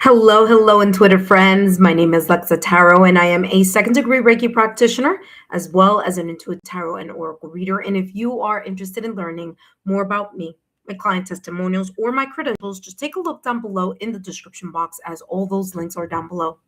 Hello, intuitive friends. My name is Lexa Tarot, and I am a second degree Reiki practitioner, as well as an intuitive tarot and oracle reader. And if you are interested in learning more about me, my client testimonials, or my credentials, just take a look down below in the description box, as all those links are down below.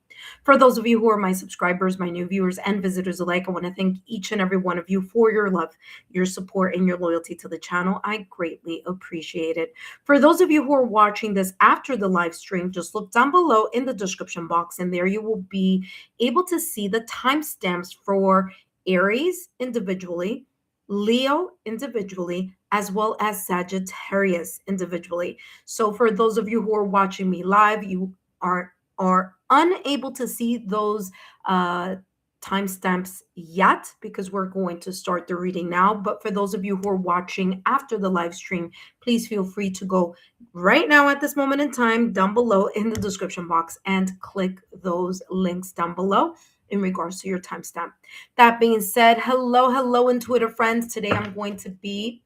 For those of you who are my subscribers, my new viewers, and visitors alike, I want to thank each and every one of you for your love, your support, and your loyalty to the channel. I greatly appreciate it. For those of you who are watching this after the live stream, just look down below in the description box, and there you will be able to see the timestamps for Aries individually, Leo individually, as well as Sagittarius individually. So for those of you who are watching me live, you are unable to see those timestamps yet because we're going to start the reading now. But for those of you who are watching after the live stream, please feel free to go right now at this moment in time down below in the description box and click those links down below in regards to your timestamp. That being said, hello, intuitive friends. Today I'm going to be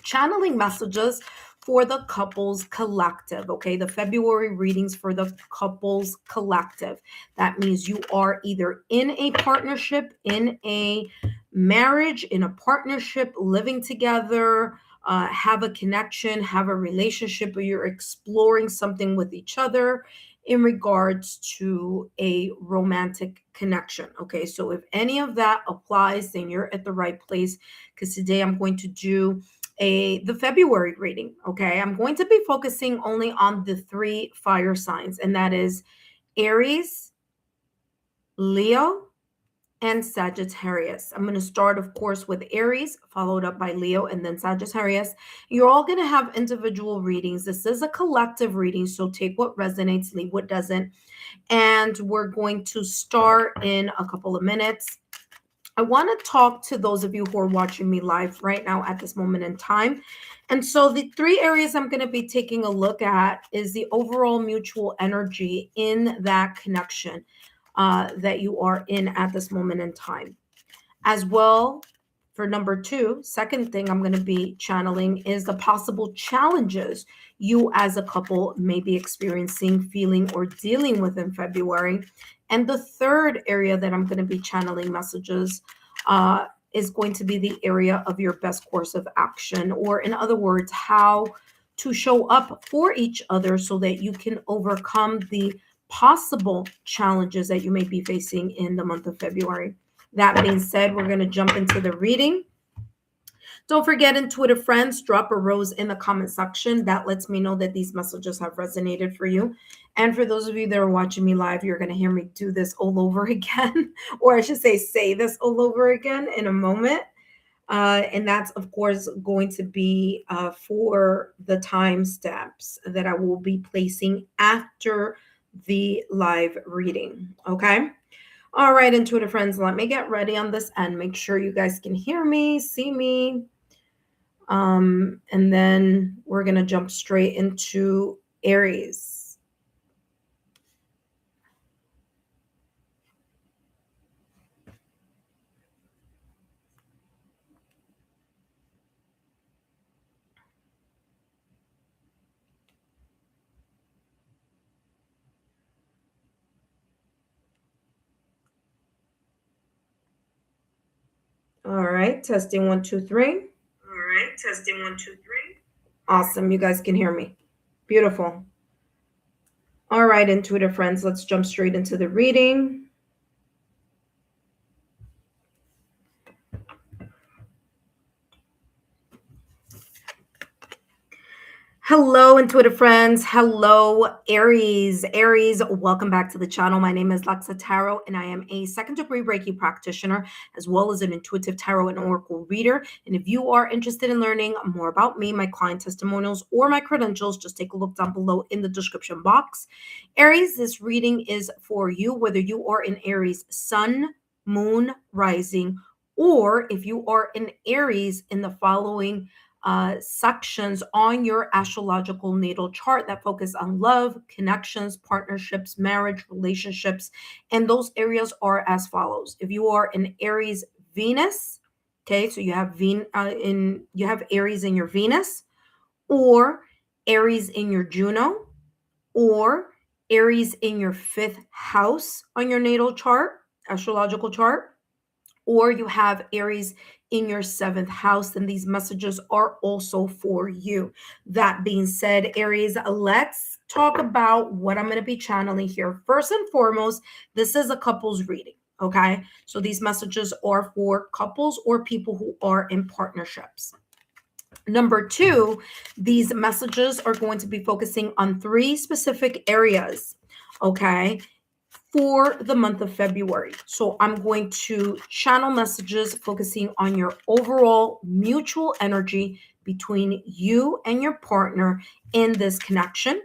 channeling messages for the couples collective. Okay, the February readings for the couples collective. That means you are either in a partnership, in a marriage, in a partnership, living together, have a connection, have a relationship, or you're exploring something with each other in regards to a romantic connection. Okay, so if any of that applies, then you're at the right place, because today I'm going to do the February reading. Okay, I'm going to be focusing only on the three fire signs, and that is Aries, Leo, and Sagittarius. I'm going to start, of course, with Aries, followed up by Leo, and then Sagittarius. You're all going to have individual readings. This is a collective reading, so take what resonates, leave what doesn't. And we're going to start in a couple of minutes. I want to talk to those of you who are watching me live right now at this moment in time. And so the three areas I'm going to be taking a look at is the overall mutual energy in that connection that you are in at this moment in time. As well, for number two, second thing I'm going to be channeling is the possible challenges you as a couple may be experiencing, feeling, or dealing with in February. And the third area that I'm going to be channeling messages is going to be the area of your best course of action, or in other words, how to show up for each other so that you can overcome the possible challenges that you may be facing in the month of February. That being said, we're going to jump into the reading. Don't forget, intuitive friends, drop a rose in the comment section. That lets me know that these messages have resonated for you. And for those of you that are watching me live, you're going to hear me do this all over again, or I should say this all over again in a moment. And that's, of course, going to be for the timestamps that I will be placing after the live reading. Okay. All right, intuitive friends, let me get ready on this end. Make sure you guys can hear me, see me. And then we're going to jump straight into Aries. All right, testing 1, 2, 3. All right, testing 1, 2, 3. Awesome, you guys can hear me. Beautiful. All right, intuitive friends, let's jump straight into the reading. Hello, intuitive friends. Hello, Aries. Aries, welcome back to the channel. My name is Lexa Tarot, and I am a second degree Reiki practitioner, as well as an intuitive tarot and oracle reader. And if you are interested in learning more about me, my client testimonials, or my credentials, just take a look down below in the description box. Aries, this reading is for you, whether you are in Aries sun, moon, rising, or if you are in Aries in the following sections on your astrological natal chart that focus on love, connections, partnerships, marriage, relationships. And those areas are as follows. If you are in Aries Venus, okay, so you have you have Aries in your Venus, or Aries in your Juno, or Aries in your fifth house on your natal chart, astrological chart, or you have Aries in your seventh house, then these messages are also for you. That being said, Aries, let's talk about what I'm going to be channeling here. First and foremost, this is a couples reading. Okay. So these messages are for couples or people who are in partnerships. Number two, these messages are going to be focusing on three specific areas. Okay, for the month of February. So I'm going to channel messages focusing on your overall mutual energy between you and your partner in this connection.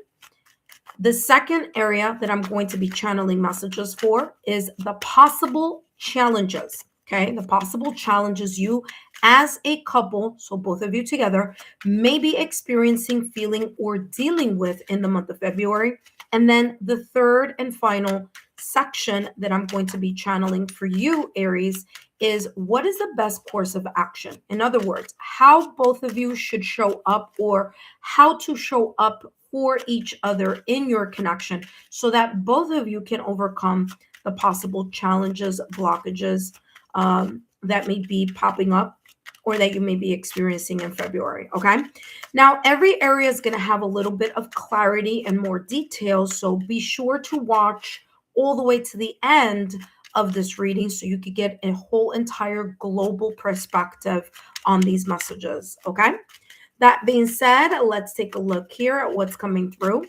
The second area that I'm going to be channeling messages for is the possible challenges. Okay, the possible challenges you as a couple, so both of you together, may be experiencing, feeling, or dealing with in the month of February. And then the third and final section that I'm going to be channeling for you, Aries, is what is the best course of action? In other words, how both of you should show up or how to show up for each other in your connection so that both of you can overcome the possible challenges, blockages that may be popping up or that you may be experiencing in February. Okay. Now, every area is going to have a little bit of clarity and more details. So be sure to watch all the way to the end of this reading so you could get a whole entire global perspective on these messages. Okay. That being said, let's take a look here at what's coming through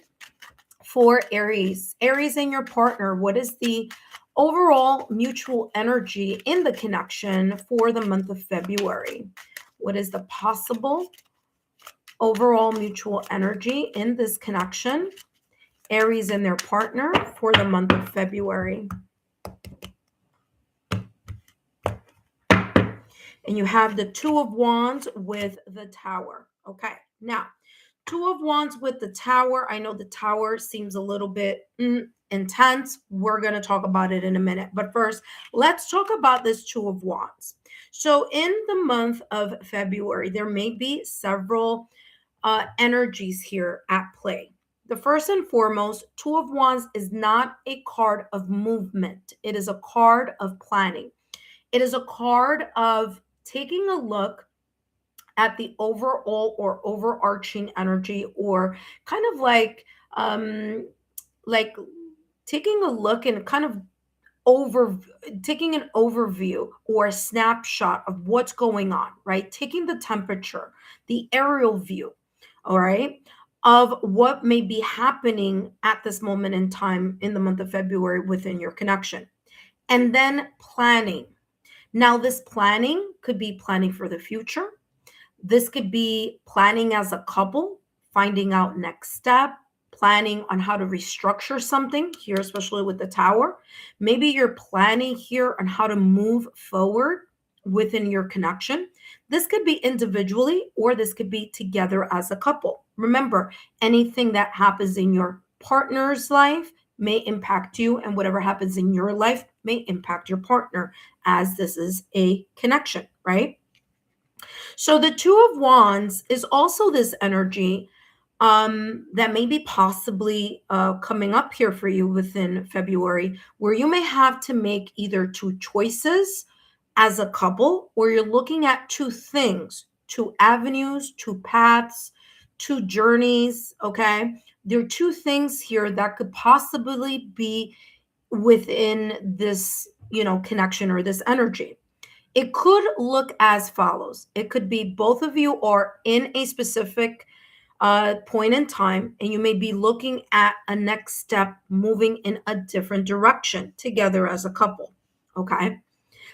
for Aries. Aries and your partner, what is the overall mutual energy in the connection for the month of February? What is the possible overall mutual energy in this connection? Aries and their partner for the month of February. And you have the Two of Wands with the Tower. Okay, now, Two of Wands with the Tower. I know the Tower seems a little bit intense. We're going to talk about it in a minute. But first, let's talk about this Two of Wands. So in the month of February, there may be several energies here at play. The first and foremost, Two of Wands is not a card of movement. It is a card of planning. It is a card of taking a look at the overall or overarching energy, or kind of like taking a look and kind of over taking an overview or a snapshot of what's going on, right? Taking the temperature, the aerial view, all right, of what may be happening at this moment in time in the month of February within your connection. And then planning. Now, this planning could be planning for the future. This could be planning as a couple, finding out next step, planning on how to restructure something here, especially with the Tower. Maybe you're planning here on how to move forward within your connection. This could be individually or this could be together as a couple. Remember, anything that happens in your partner's life may impact you, and whatever happens in your life may impact your partner, as this is a connection, right? So the Two of Wands is also this energy that may be possibly coming up here for you within February, where you may have to make either two choices as a couple, or you're looking at two things, two avenues, two paths, two journeys. Okay. There are two things here that could possibly be within this, connection or this energy. It could look as follows. It could be both of you are in a specific point in time, and you may be looking at a next step, moving in a different direction together as a couple. Okay.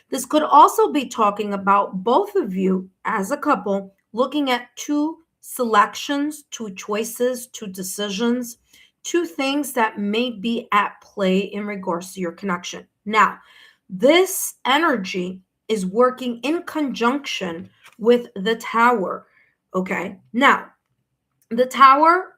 This could also be talking about both of you as a couple looking at two selections, two choices, two decisions, two things that may be at play in regards to your connection. Now, this energy is working in conjunction with the Tower. Okay. Now, the Tower,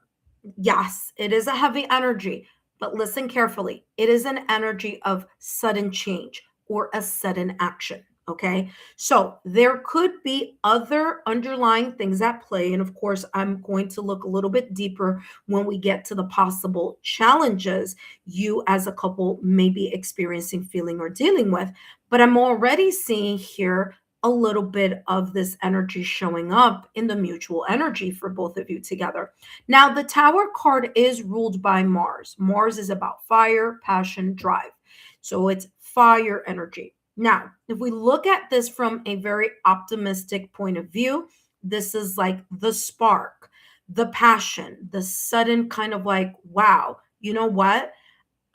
yes, it is a heavy energy, but listen carefully. It is an energy of sudden change or a sudden action. Okay, so there could be other underlying things at play. And of course, I'm going to look a little bit deeper when we get to the possible challenges you as a couple may be experiencing, feeling, or dealing with. But I'm already seeing here a little bit of this energy showing up in the mutual energy for both of you together. Now, the Tower card is ruled by Mars. Mars is about fire, passion, drive. So it's fire energy. Now, if we look at this from a very optimistic point of view, this is like the spark, the passion, the sudden kind of like, wow, you know what?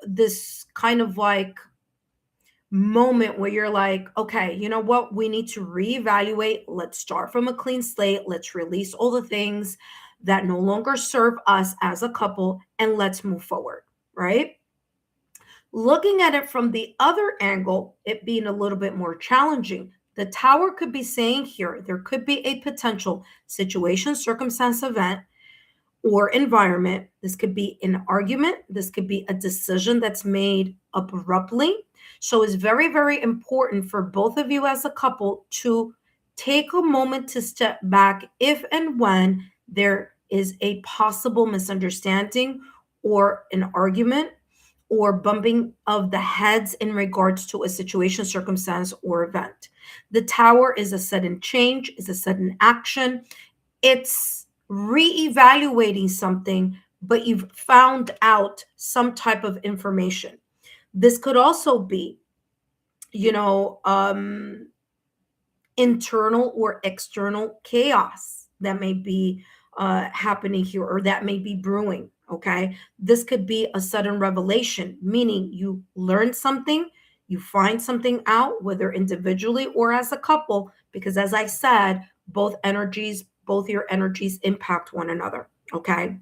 This kind of like moment where you're like, okay, you know what? We need to reevaluate. Let's start from a clean slate. Let's release all the things that no longer serve us as a couple and let's move forward, right? Looking at it from the other angle, it being a little bit more challenging, the Tower could be saying here there could be a potential situation, circumstance, event, or environment. This could be an argument. This could be a decision that's made abruptly. So it's very, very important for both of you as a couple to take a moment to step back if and when there is a possible misunderstanding or an argument or bumping of the heads in regards to a situation, circumstance, or event. The Tower is a sudden change, is a sudden action. It's reevaluating something, but you've found out some type of information. This could also be, you know, internal or external chaos that may be happening here or that may be brewing. Okay. This could be a sudden revelation, meaning you learn something, you find something out, whether individually or as a couple, because as I said, both your energies impact one another. Okay.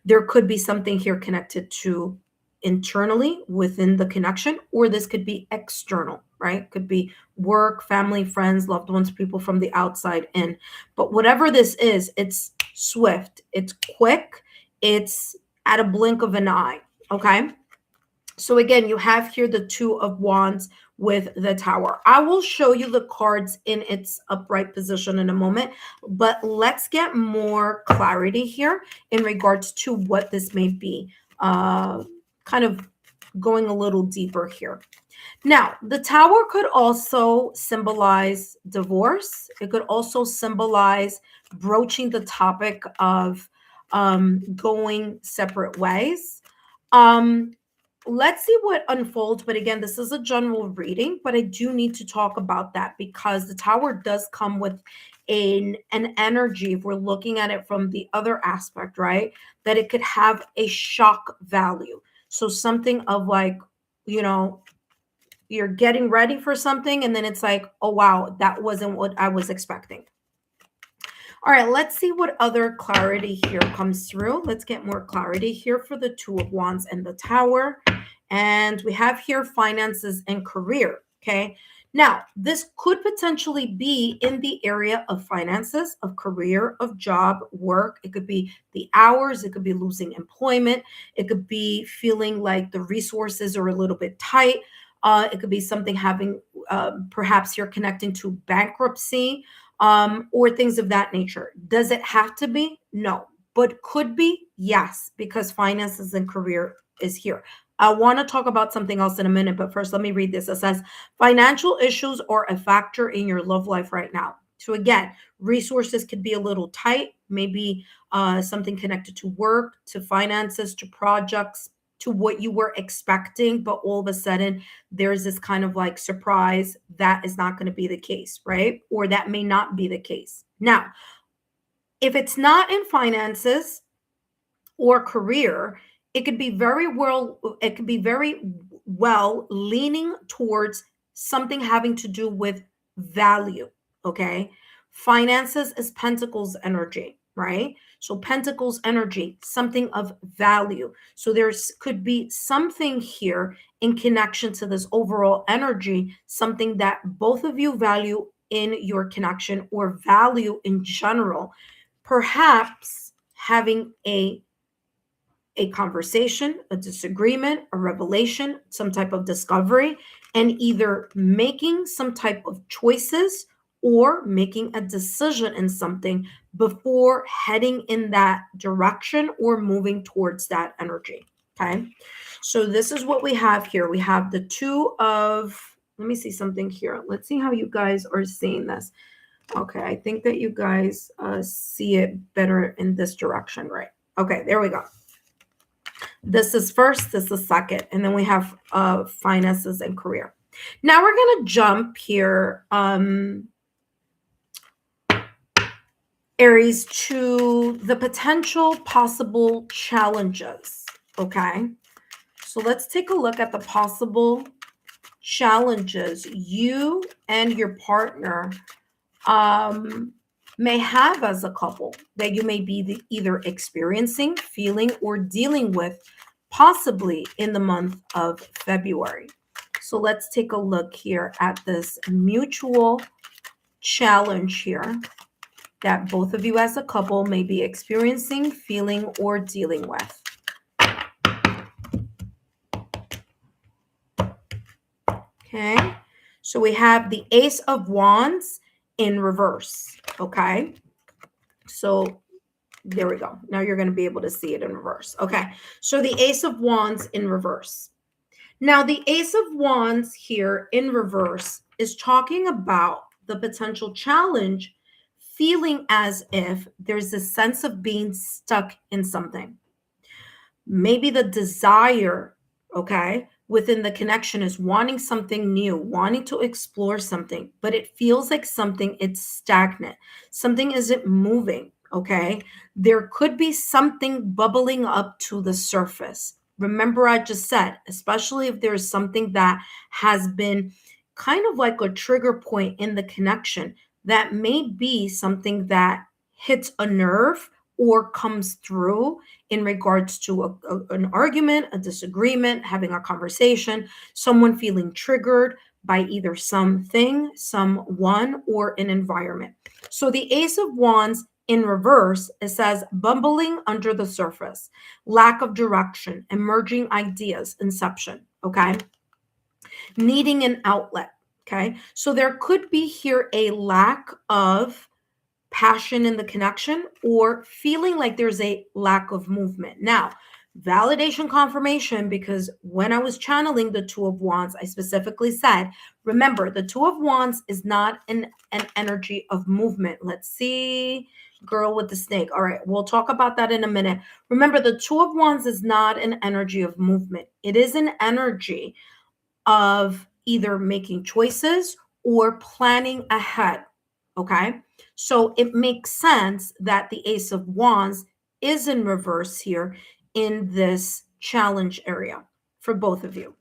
There could be something here connected to internally within the connection, or this could be external, right? Could be work, family, friends, loved ones, people from the outside in. But whatever this is, it's swift, it's quick, it's at a blink of an eye. Okay. So again, you have here the Two of Wands with the Tower. I will show you the cards in its upright position in a moment, but let's get more clarity here in regards to what this may be. Kind of going a little deeper here. Now, the Tower could also symbolize divorce. It could also symbolize broaching the topic of going separate ways. Um, let's see what unfolds. But again, this is a general reading, but I do need to talk about that because the Tower does come with an energy, if we're looking at it from the other aspect, right? That it could have a shock value. So something of like, you know, you're getting ready for something and then it's like, oh wow, that wasn't what I was expecting. All right, let's see what other clarity here comes through. Let's get more clarity here for the Two of Wands and the Tower. And we have here finances and career. Okay. Now, this could potentially be in the area of finances, of career, of job, work. It could be the hours. It could be losing employment. It could be feeling like the resources are a little bit tight. It could be something having, perhaps you're connecting to bankruptcy or things of that nature. Does it have to be? No. But could be? Yes, because finances and career is here. I want to talk about something else in a minute, but first let me read this. It says, financial issues are a factor in your love life right now. So again, resources could be a little tight, maybe something connected to work, to finances, to projects, to what you were expecting, but all of a sudden there's this kind of like surprise that is not going to be the case, right? Or that may not be the case. Now, if it's not in finances or career, it could be very well leaning towards something having to do with value. Okay. Finances is pentacles energy, right? So pentacles energy, something of value. So there's could be something here in connection to this overall energy, something that both of you value in your connection or value in general. Perhaps having a conversation, a disagreement, a revelation, some type of discovery and either making some type of choices or making a decision in something before heading in that direction or moving towards that energy. Okay. So this is what we have here. We have the two of, let me see something here. Let's see how you guys are seeing this. Okay, I think that you guys see it better in this direction, right? Okay, there we go. This is first, this is second, and then we have finances and career. Now we're going to jump here, Aries, to the potential possible challenges, okay? So let's take a look at the possible challenges you and your partner may have as a couple that you may be either experiencing, feeling, or dealing with possibly in the month of February. So let's take a look here at this mutual challenge here that both of you as a couple may be experiencing, feeling, or dealing with. Okay, so we have the Ace of Wands in reverse. Okay, so there we go. Now you're going to be able to see it in reverse. Okay, so the Ace of Wands in reverse. Now, the Ace of Wands here in reverse is talking about the potential challenge, feeling as if there's a sense of being stuck in something. Maybe the desire, okay, within the connection is wanting something new, wanting to explore something, but it feels like something, it's stagnant. Something isn't moving, okay? There could be something bubbling up to the surface. Remember, I just said, especially if there's something that has been kind of like a trigger point in the connection, that may be something that hits a nerve or comes through in regards to an argument, a disagreement, having a conversation, someone feeling triggered by either something, someone, or an environment. So the Ace of Wands in reverse, it says bumbling under the surface, lack of direction, emerging ideas, inception, okay? Needing an outlet, okay? So there could be here a lack of passion in the connection or feeling like there's a lack of movement. Now, validation confirmation, because when I was channeling the Two of Wands, I specifically said, remember, the Two of Wands is not an energy of movement. Let's see, girl with the snake. All right, we'll talk about that in a minute. Remember, the Two of Wands is not an energy of movement. It is an energy of either making choices or planning ahead. Okay. So it makes sense that the Ace of Wands is in reverse here in this challenge area for both of you.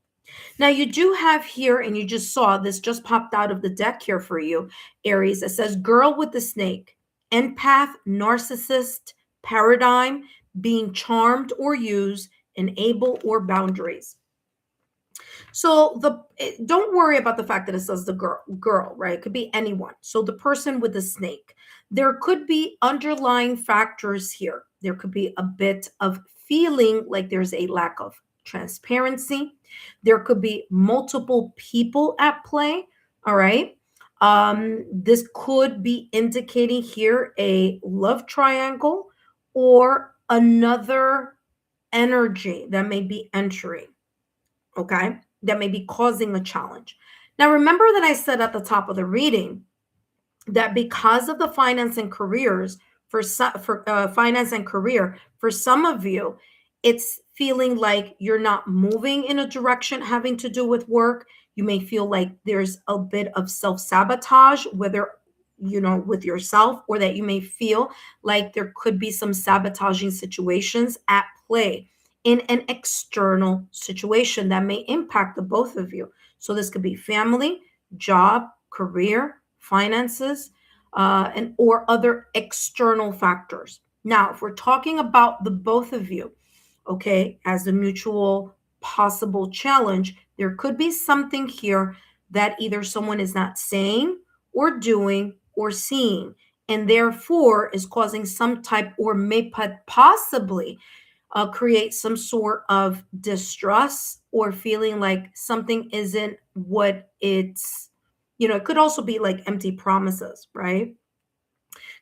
Now, you do have here, and you just saw this just popped out of the deck here for you, Aries. It says girl with the snake, empath, narcissist, paradigm, being charmed or used, enable or boundaries. So don't worry about the fact that it says the girl, right? It could be anyone. So the person with the snake. There could be underlying factors here. There could be a bit of feeling like there's a lack of transparency. There could be multiple people at play. All right. This could be indicating here a love triangle or another energy that may be entering. Okay, that may be causing a challenge. Now, remember that I said at the top of the reading that because of the finance and careers, for finance and career, for some of you, it's feeling like you're not moving in a direction having to do with work. You may feel like there's a bit of self-sabotage, whether with yourself, or that you may feel like there could be some sabotaging situations at play in an external situation that may impact the both of you. So this could be family, job, career, finances, and or other external factors. Now, if we're talking about the both of you, okay, as a mutual possible challenge, there could be something here that either someone is not saying or doing or seeing, and therefore is causing some type or may possibly create some sort of distrust or feeling like something isn't what it's, it could also be like empty promises, right?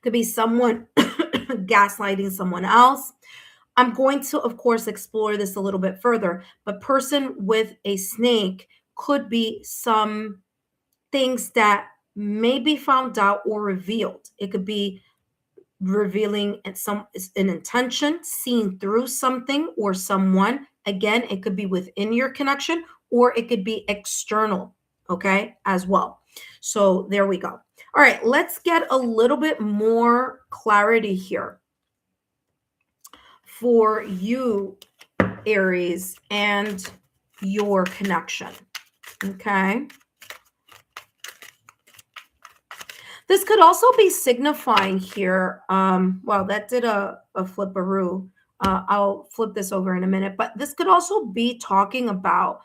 Could be someone gaslighting someone else. I'm going to, of course, explore this a little bit further, but person with a snake could be some things that may be found out or revealed. It could be revealing an intention, seeing through something or someone. Again, it could be within your connection or it could be external, okay, as well. So there we go. All right, let's get a little bit more clarity here for you, Aries, and your connection. Okay. This could also be signifying here. Well, that did a flipperoo. I'll flip this over in a minute, but this could also be talking about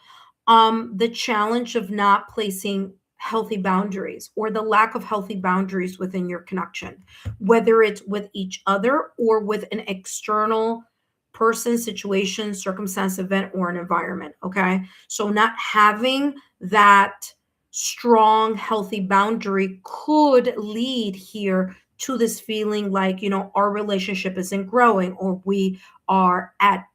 the challenge of not placing healthy boundaries or the lack of healthy boundaries within your connection, whether it's with each other or with an external person, situation, circumstance, event, or an environment. Okay. So not having that strong, healthy boundary could lead here to this feeling like, our relationship isn't growing or we are at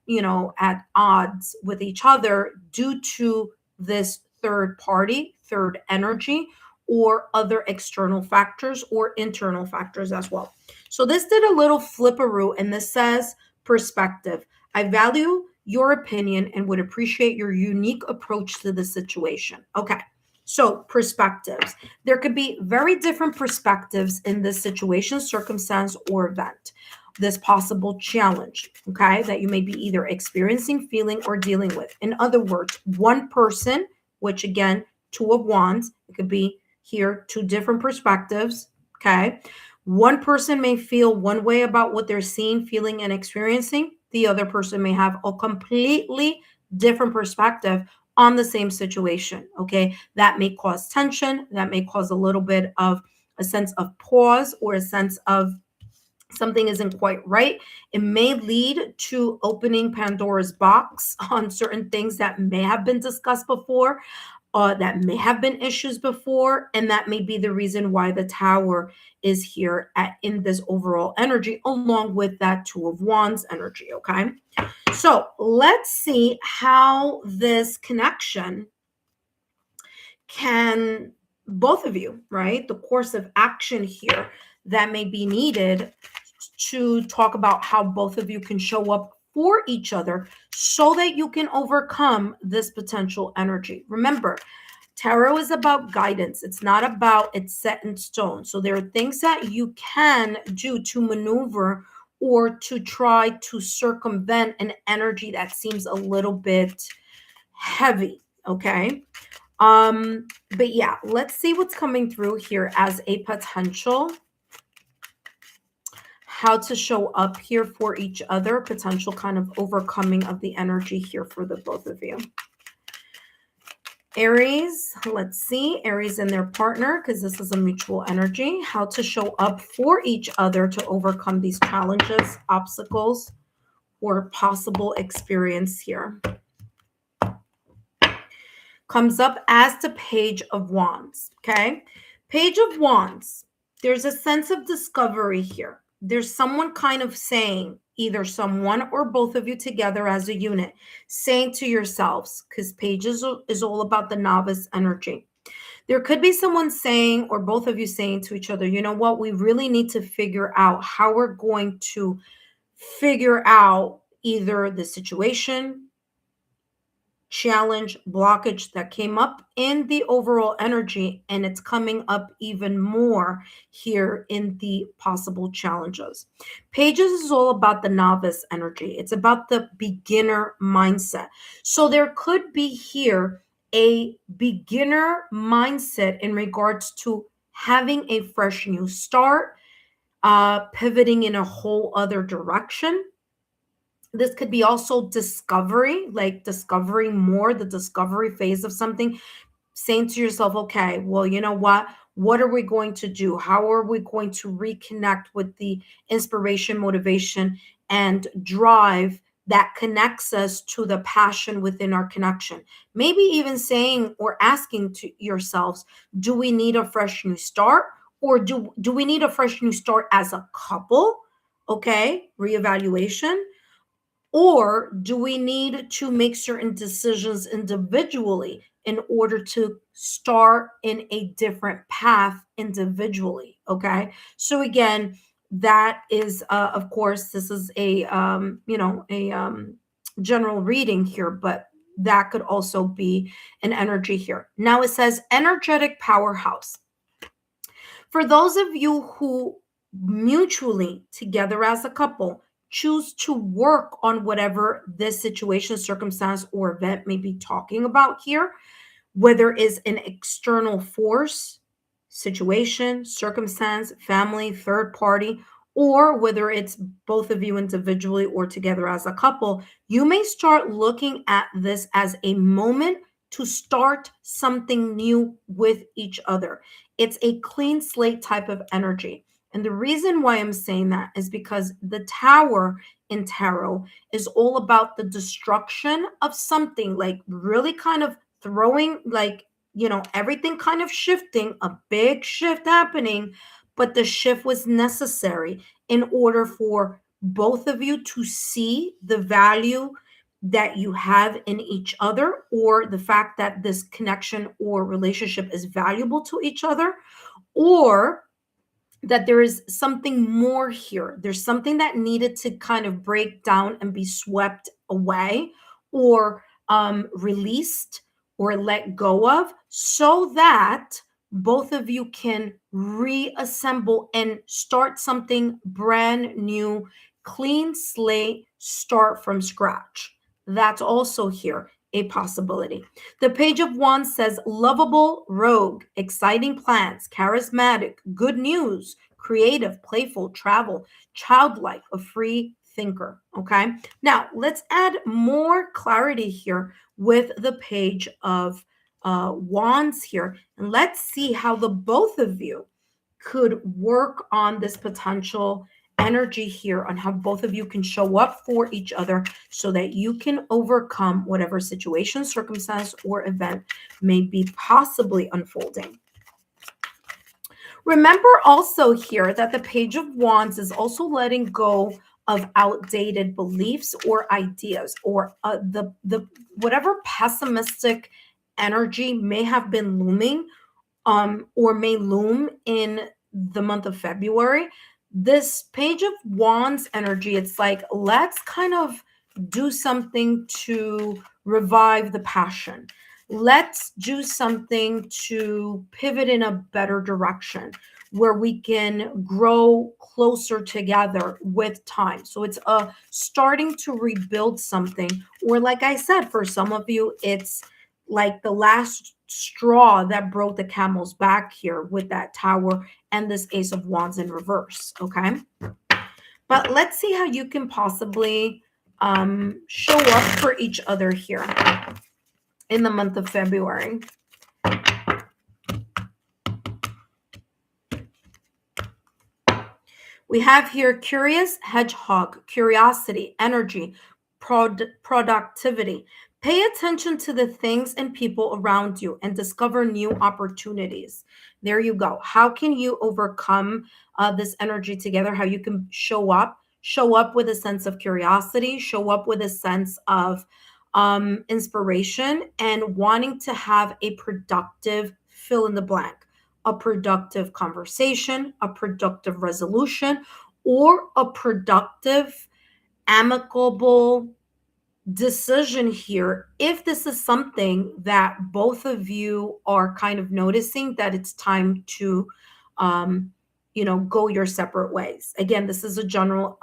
odds with each other due to this third party, third energy, or other external factors or internal factors as well. So this did a little flipperoo, and this says perspective. I value your opinion and would appreciate your unique approach to the situation. Okay. So, perspectives. There could be very different perspectives in this situation, circumstance, or event. This possible challenge, okay, that you may be either experiencing, feeling, or dealing with. In other words, one person, which again, Two of Wands, it could be here two different perspectives, okay? One person may feel one way about what they're seeing, feeling, and experiencing. The other person may have a completely different perspective on the same situation. Okay. That may cause tension. That may cause a little bit of a sense of pause or a sense of something isn't quite right. It may lead to opening Pandora's box on certain things that may have been discussed before, that may have been issues before, and that may be the reason why the Tower is here in this overall energy, along with that Two of Wands energy. Okay. So let's see how this connection can, both of you, right? The course of action here that may be needed to talk about how both of you can show up for each other so that you can overcome this potential energy. Remember, tarot is about guidance. It's not about it's set in stone. So there are things that you can do to maneuver or to try to circumvent an energy that seems a little bit heavy. Okay. But yeah, let's see what's coming through here as a potential, how to show up here for each other, potential kind of overcoming of the energy here for the both of you. Aries, let's see, Aries and their partner, because this is a mutual energy, how to show up for each other to overcome these challenges, obstacles, or possible experience here. Comes up as the Page of Wands, okay? Page of Wands, there's a sense of discovery here. There's someone kind of saying, either someone or both of you together as a unit, saying to yourselves, because Page is all about the novice energy. There could be someone saying, or both of you saying to each other, you know what, we really need to figure out how we're going to figure out either the situation, challenge, blockage that came up in the overall energy, and it's coming up even more here in the possible challenges. Pages is all about the novice energy. It's about the beginner mindset. So there could be here a beginner mindset in regards to having a fresh new start, pivoting in a whole other direction. This could be also discovery, like discovering more, the discovery phase of something, saying to yourself, okay, well, you know what? What are we going to do? How are we going to reconnect with the inspiration, motivation, and drive that connects us to the passion within our connection. Maybe even saying or asking to yourselves, do we need a fresh new start? Or do we need a fresh new start as a couple? Okay, reevaluation. Or do we need to make certain decisions individually in order to start in a different path individually? Okay. So again, that is, of course, this is a, general reading here, but that could also be an energy here. Now it says energetic powerhouse. For those of you who mutually, together as a couple, choose to work on whatever this situation, circumstance, or event may be talking about here, whether it's an external force, situation, circumstance, family, third party, or whether it's both of you individually or together as a couple, you may start looking at this as a moment to start something new with each other. It's a clean slate type of energy. And the reason why I'm saying that is because the tower in tarot is all about the destruction of something, like really kind of throwing, like, everything kind of shifting, a big shift happening, but the shift was necessary in order for both of you to see the value that you have in each other, or the fact that this connection or relationship is valuable to each other, or that there is something more here. There's something that needed to kind of break down and be swept away, or released, or let go of, so that both of you can reassemble and start something brand new, clean slate, start from scratch. That's also here a possibility. The Page of Wands says lovable, rogue, exciting plans, charismatic, good news, creative, playful, travel, childlike, a free thinker. Okay. Now let's add more clarity here with the Page of Wands here. And let's see how the both of you could work on this potential energy here, on how both of you can show up for each other so that you can overcome whatever situation, circumstance, or event may be possibly unfolding. Remember also here that the Page of Wands is also letting go of outdated beliefs or ideas, or the whatever pessimistic energy may have been looming, or may loom in the month of February. This Page of Wands energy, it's like, let's kind of do something to revive the passion. Let's do something to pivot in a better direction where we can grow closer together with time. So it's starting to rebuild something. Or, like I said, for some of you, it's like the last straw that broke the camel's back here with that tower and this Ace of Wands in reverse. Okay. But let's see how you can possibly show up for each other here in the month of February. We have here curious hedgehog, curiosity, energy, productivity. Pay attention to the things and people around you and discover new opportunities. There you go. How can you overcome this energy together? How you can show up with a sense of curiosity, show up with a sense of inspiration, and wanting to have a productive fill in the blank, a productive conversation, a productive resolution, or a productive, amicable decision here. If this is something that both of you are kind of noticing that it's time to go your separate ways. Again, this is a general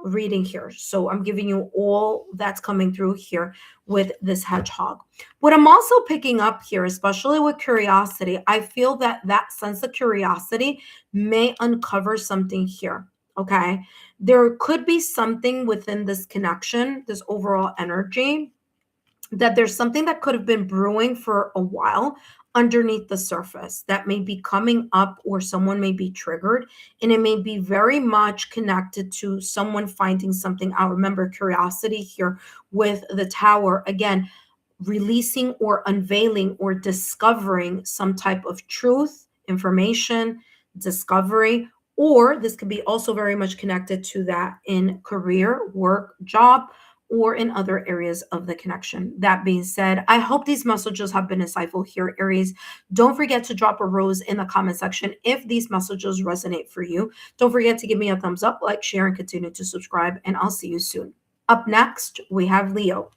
reading here, so I'm giving you all that's coming through here with this hedgehog. What I'm also picking up here, especially with curiosity, I feel that that sense of curiosity may uncover something here. Okay, there could be something within this connection, this overall energy, that there's something that could have been brewing for a while, underneath the surface that may be coming up, or someone may be triggered, and it may be very much connected to someone finding something out. Remember, curiosity here with the Tower, again, releasing or unveiling or discovering some type of truth, information, discovery, or this could be also very much connected to that in career, work, job, or in other areas of the connection. That being said, I hope these messages have been insightful here, Aries. Don't forget to drop a rose in the comment section if these messages resonate for you. Don't forget to give me a thumbs up, like, share, and continue to subscribe, and I'll see you soon. Up next, we have Leo.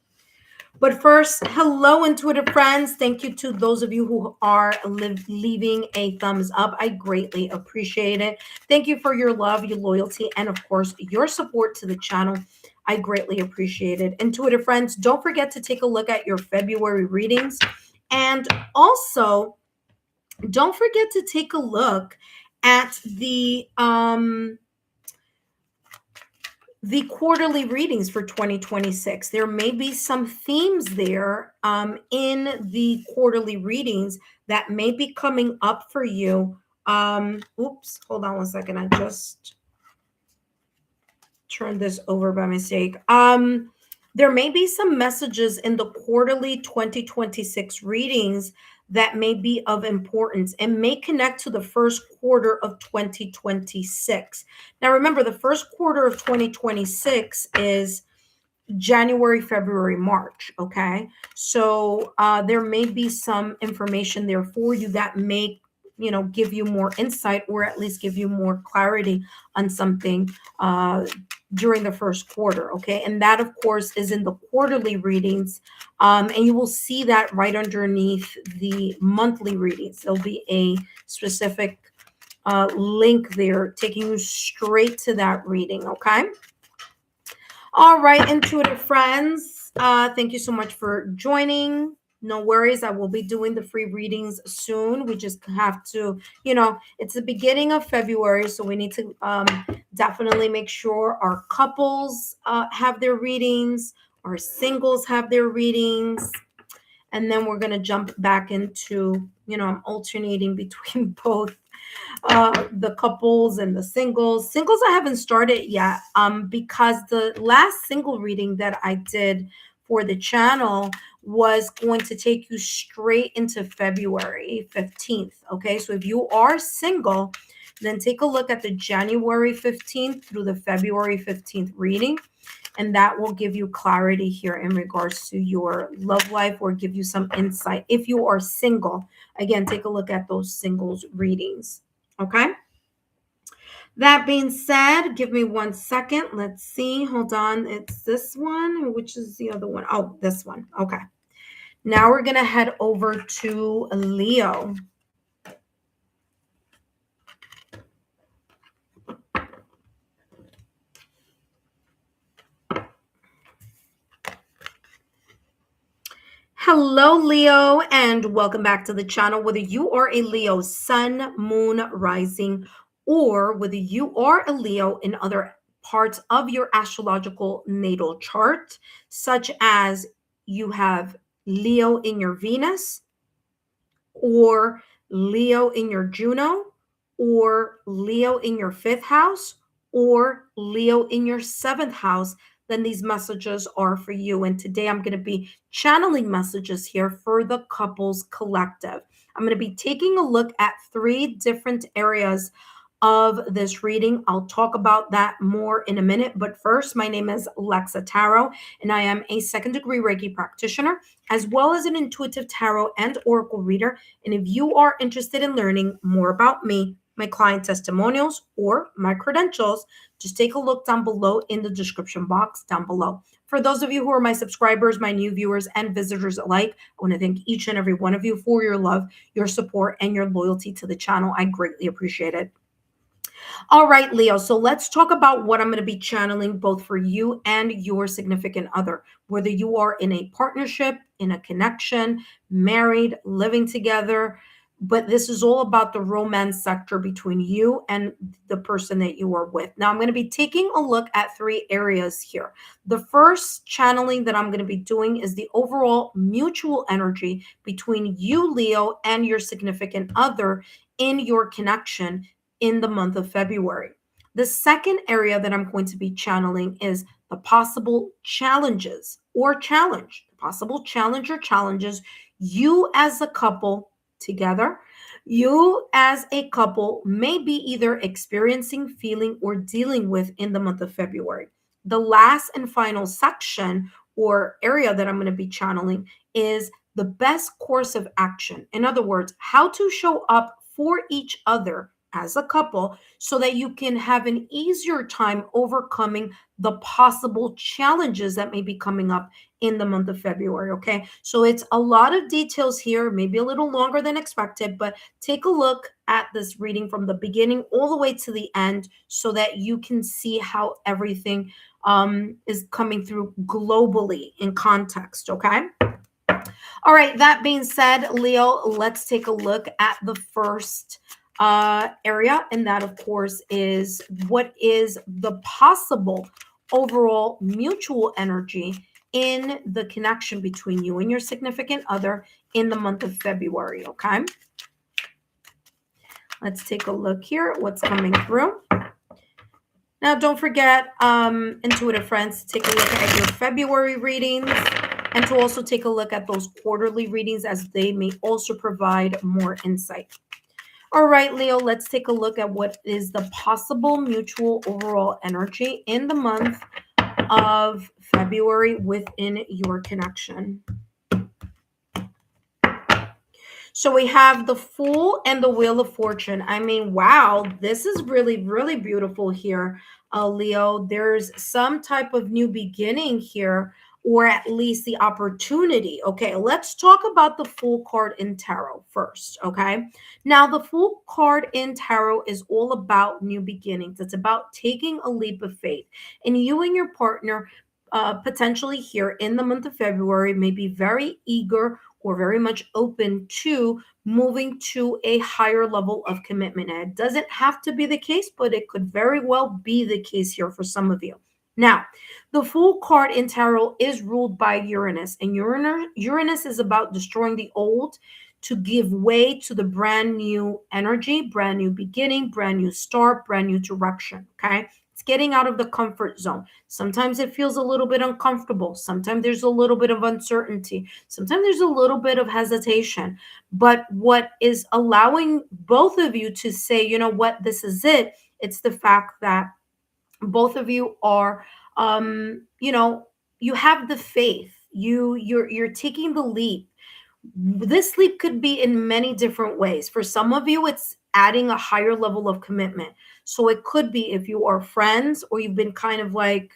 But first, hello, intuitive friends. Thank you to those of you who are leaving a thumbs up. I greatly appreciate it. Thank you for your love, your loyalty, and of course, your support to the channel. I greatly appreciate it. Intuitive friends, don't forget to take a look at your February readings. And also, don't forget to take a look at the quarterly readings for 2026. There may be some themes there in the quarterly readings that may be coming up for you. Oops, hold on one second. I just turned this over by mistake. There may be some messages in the quarterly 2026 readings that may be of importance and may connect to the first quarter of 2026. Now, remember, the first quarter of 2026 is January, February, March. Okay. So there may be some information there for you that may, give you more insight, or at least give you more clarity on something during the first quarter. Okay. And that, of course, is in the quarterly readings. And you will see that right underneath the monthly readings. There'll be a specific link there taking you straight to that reading. Okay. All right, intuitive friends, thank you so much for joining. No worries, I will be doing the free readings soon. We just have to, it's the beginning of February, so we need to definitely make sure our couples have their readings, our singles have their readings, and then we're going to jump back into, I'm alternating between both the couples and the singles. Singles I haven't started yet because the last single reading that I did for the channel was going to take you straight into February 15th. Okay, so if you are single, then take a look at the January 15th through the February 15th reading, and that will give you clarity here in regards to your love life, or give you some insight. If you are single, again, take a look at those singles readings. Okay. That being said, give me 1 second. Let's see. Hold on. It's this one. Which is the other one? Oh, this one. Okay. Now we're going to head over to Leo. Hello, Leo, and welcome back to the channel. Whether you are a Leo sun, moon, rising, or whether you are a Leo in other parts of your astrological natal chart, such as you have Leo in your Venus, or Leo in your Juno, or Leo in your 5th house, or Leo in your 7th house, then these messages are for you. And today I'm going to be channeling messages here for the couples collective. I'm going to be taking a look at 3 different areas of this reading. I'll talk about that more in a minute. But first, my name is Lexa Tarot, and I am a 2nd degree Reiki practitioner, as well as an intuitive tarot and oracle reader. And if you are interested in learning more about me, my client testimonials, or my credentials, just take a look down below in the description box down below. For those of you who are my subscribers, my new viewers, and visitors alike, I want to thank each and every one of you for your love, your support, and your loyalty to the channel. I greatly appreciate it. All right, Leo, so let's talk about what I'm going to be channeling both for you and your significant other, whether you are in a partnership, in a connection, married, living together, but this is all about the romance sector between you and the person that you are with. Now, I'm going to be taking a look at three areas here. The first channeling that I'm going to be doing is the overall mutual energy between you, Leo, and your significant other in your connection in the month of February. The second area that I'm going to be channeling is the possible challenges or challenge, possible challenge or challenges you as a couple together, you as a couple may be either experiencing, feeling, or dealing with in the month of February. The last and final section or area that I'm going to be channeling is the best course of action. In other words, how to show up for each other as a couple so that you can have an easier time overcoming the possible challenges that may be coming up in the month of February. Okay. So it's a lot of details here, maybe a little longer than expected, but take a look at this reading from the beginning all the way to the end so that you can see how everything is coming through globally in context. Okay. All right. That being said, Leo, let's take a look at the first area. And that, of course, is what is the possible overall mutual energy in the connection between you and your significant other in the month of February. Okay. Let's take a look here at what's coming through. Now, don't forget, intuitive friends, to take a look at your February readings and to also take a look at those quarterly readings as they may also provide more insight. All right, Leo, let's take a look at what is the possible mutual overall energy in the month of February within your connection. So we have the Fool and the Wheel of Fortune. I mean, wow, this is really, really beautiful here, Leo. There's some type of new beginning here, or at least the opportunity. Okay, let's talk about the Fool card in Tarot first. Okay, now the Fool card in Tarot is all about new beginnings. It's about taking a leap of faith, and you and your partner. Potentially here in the month of February may be very eager or very much open to moving to a higher level of commitment. And it doesn't have to be the case, but it could very well be the case here for some of you. Now, the Fool card in Tarot is ruled by Uranus, and Uranus is about destroying the old to give way to the brand new energy, brand new beginning, brand new start, brand new direction. Okay. It's getting out of the comfort zone. Sometimes it feels a little bit uncomfortable. Sometimes there's a little bit of uncertainty. Sometimes there's a little bit of hesitation. But what is allowing both of you to say, you know what, this is it, it's the fact that both of you are, you have the faith. You're taking the leap. This sleep could be in many different ways. For some of you, it's adding a higher level of commitment. So it could be if you are friends or you've been kind of like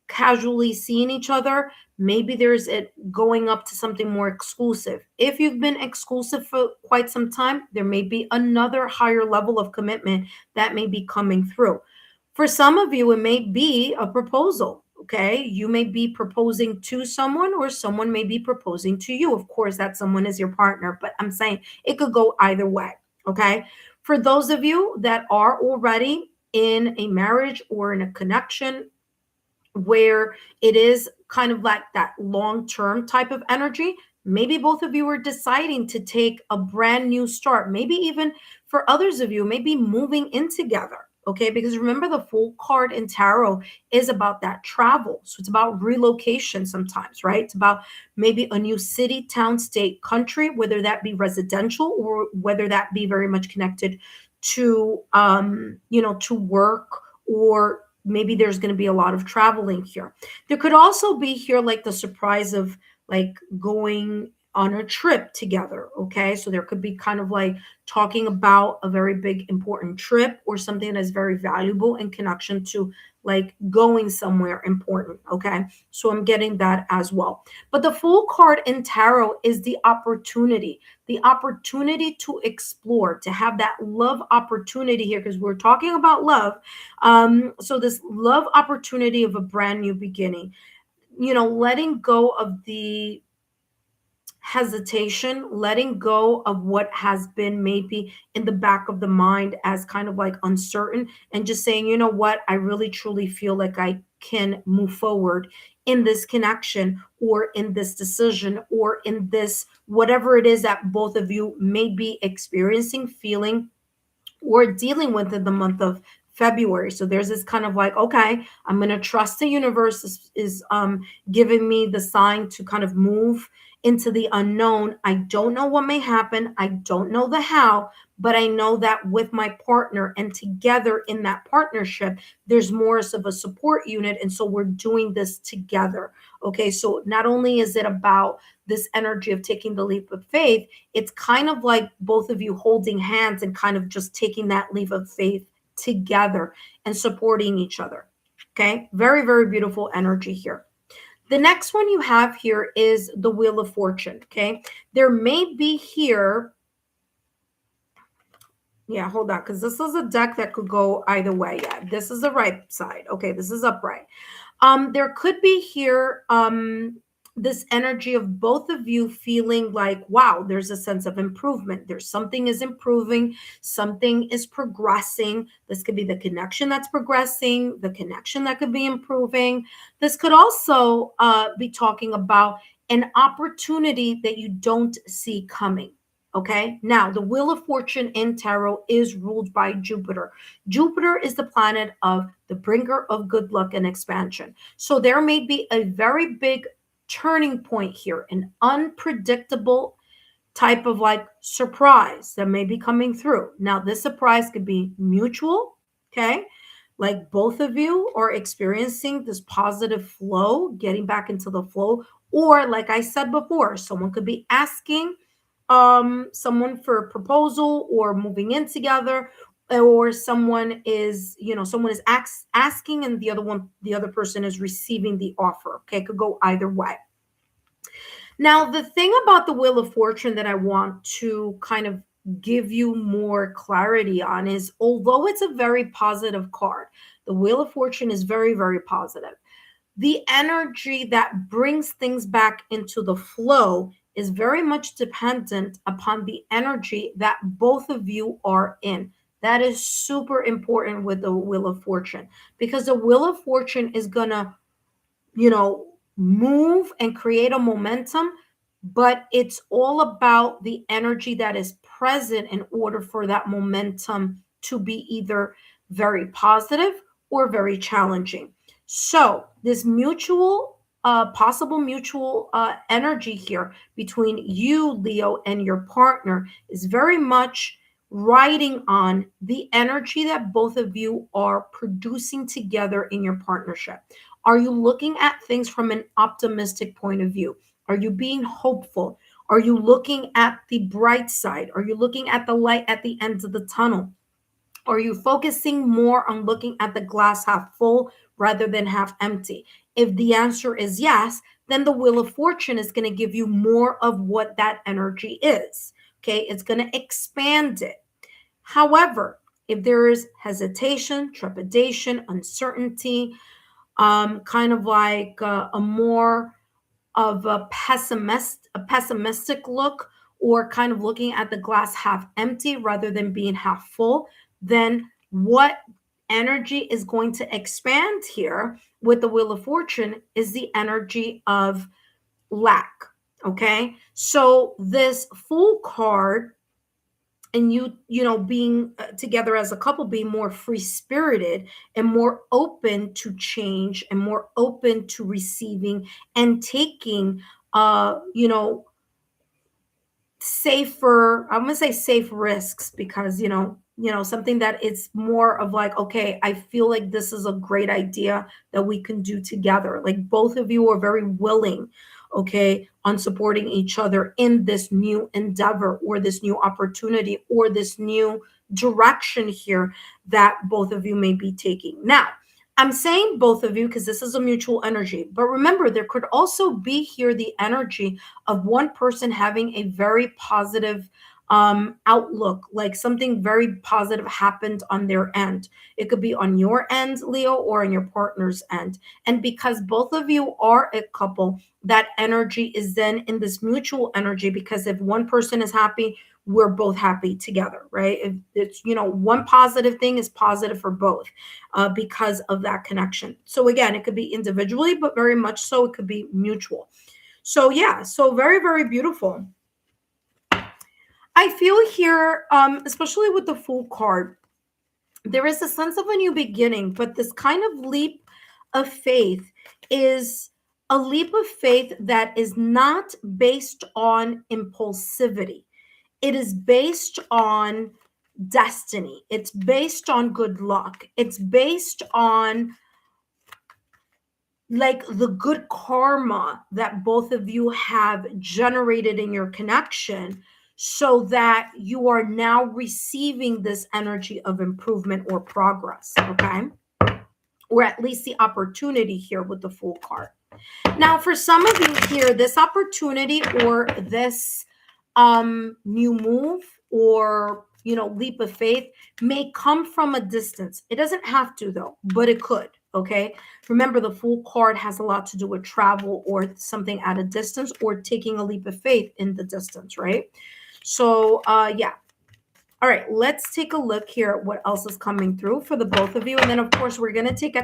casually seeing each other, maybe there's it going up to something more exclusive. If you've been exclusive for quite some time, there may be another higher level of commitment that may be coming through. For some of you, it may be a proposal. Okay. You may be proposing to someone, or someone may be proposing to you. Of course, that someone is your partner, but I'm saying it could go either way. Okay. For those of you that are already in a marriage or in a connection where it is kind of like that long term type of energy, maybe both of you are deciding to take a brand new start. Maybe even for others of you, maybe moving in together. Okay, because remember, the Fool card in Tarot is about that travel. So it's about relocation sometimes, right? It's about maybe a new city, town, state, country, whether that be residential or whether that be very much connected to, to work, or maybe there's going to be a lot of traveling here. There could also be here like the surprise of like going on a trip together. Okay. So there could be kind of like talking about a very big, important trip or something that is very valuable in connection to like going somewhere important. Okay. So I'm getting that as well. But the Fool card in Tarot is the opportunity to explore, to have that love opportunity here, because we're talking about love. So this love opportunity of a brand new beginning, letting go of the hesitation, letting go of what has been maybe in the back of the mind as kind of like uncertain, and just saying, you know what, I really truly feel like I can move forward in this connection or in this decision or in this whatever it is that both of you may be experiencing, feeling, or dealing with in the month of February. So there's this kind of like, okay, I'm going to trust the universe is giving me the sign to kind of move into the unknown. I don't know what may happen. I don't know the how, but I know that with my partner and together in that partnership, there's more of a support unit. And so we're doing this together. Okay. So not only is it about this energy of taking the leap of faith, it's kind of like both of you holding hands and kind of just taking that leap of faith together and supporting each other. Okay, very, very beautiful energy here. The next one you have here is the Wheel of Fortune. Okay, there may be here, yeah, hold on, because this is a deck that could go either way. Yeah, this is the right side. Okay, this is upright. There could be here this energy of both of you feeling like, wow, there's a sense of improvement. There's something is improving, something is progressing. This could be the connection that's progressing, the connection that could be improving. This could also be talking about an opportunity that you don't see coming. Okay, now the Wheel of Fortune in tarot is ruled by Jupiter. Jupiter is the planet of the bringer of good luck and expansion. So there may be a very big turning point here, an unpredictable type of like surprise that may be coming through. Now, this surprise could be mutual, okay? Like both of you are experiencing this positive flow, getting back into the flow. Or, like I said before, someone could be asking someone for a proposal or moving in together, or someone is asking and the other person is receiving the offer. Okay, it could go either way. Now, the thing about the Wheel of Fortune that I want to kind of give you more clarity on is, although it's a very positive card, the Wheel of Fortune is very, very positive. The energy that brings things back into the flow is very much dependent upon the energy that both of you are in. That is super important with the Wheel of Fortune, because the Wheel of Fortune is going to, move and create a momentum, but it's all about the energy that is present in order for that momentum to be either very positive or very challenging. So, this possible mutual energy here between you, Leo, and your partner is very much riding on the energy that both of you are producing together in your partnership. Are you looking at things from an optimistic point of view? Are you being hopeful? Are you looking at the bright side? Are you looking at the light at the end of the tunnel? Are you focusing more on looking at the glass half full rather than half empty? If the answer is yes, then the Wheel of Fortune is going to give you more of what that energy is. Okay, it's going to expand it. However, if there is hesitation, trepidation, uncertainty, kind of like a more of a pessimistic look, or kind of looking at the glass half empty rather than being half full, then what energy is going to expand here with the Wheel of Fortune is the energy of lack. Okay, so this Fool card, and being together as a couple, being more free spirited and more open to change and more open to receiving and taking uh you know safer, I'm gonna say safe risks, because something that it's more of like, okay, I feel like this is a great idea that we can do together. Like both of you are very willing, okay, on supporting each other in this new endeavor or this new opportunity or this new direction here that both of you may be taking. Now, I'm saying both of you because this is a mutual energy, but remember, there could also be here the energy of one person having a very positive outlook, like something very positive happened on their end. It could be on your end, Leo, or on your partner's end. And because both of you are a couple, that energy is then in this mutual energy, because if one person is happy, we're both happy together, right? If it's, one positive thing is positive for both, because of that connection. So again, it could be individually, but very much so it could be mutual. So yeah, so very, very beautiful. I feel here, especially with the Fool card, there is a sense of a new beginning, but this kind of leap of faith is a leap of faith that is not based on impulsivity. It is based on destiny. It's based on good luck. It's based on like the good karma that both of you have generated in your connection, so that you are now receiving this energy of improvement or progress, okay? Or at least the opportunity here with the Fool card. Now, for some of you here, this opportunity or this new move or leap of faith may come from a distance. It doesn't have to though, but it could. Okay, remember the Fool card has a lot to do with travel or something at a distance or taking a leap of faith in the distance, right? So yeah. All right, let's take a look here at what else is coming through for the both of you. And then of course we're going to take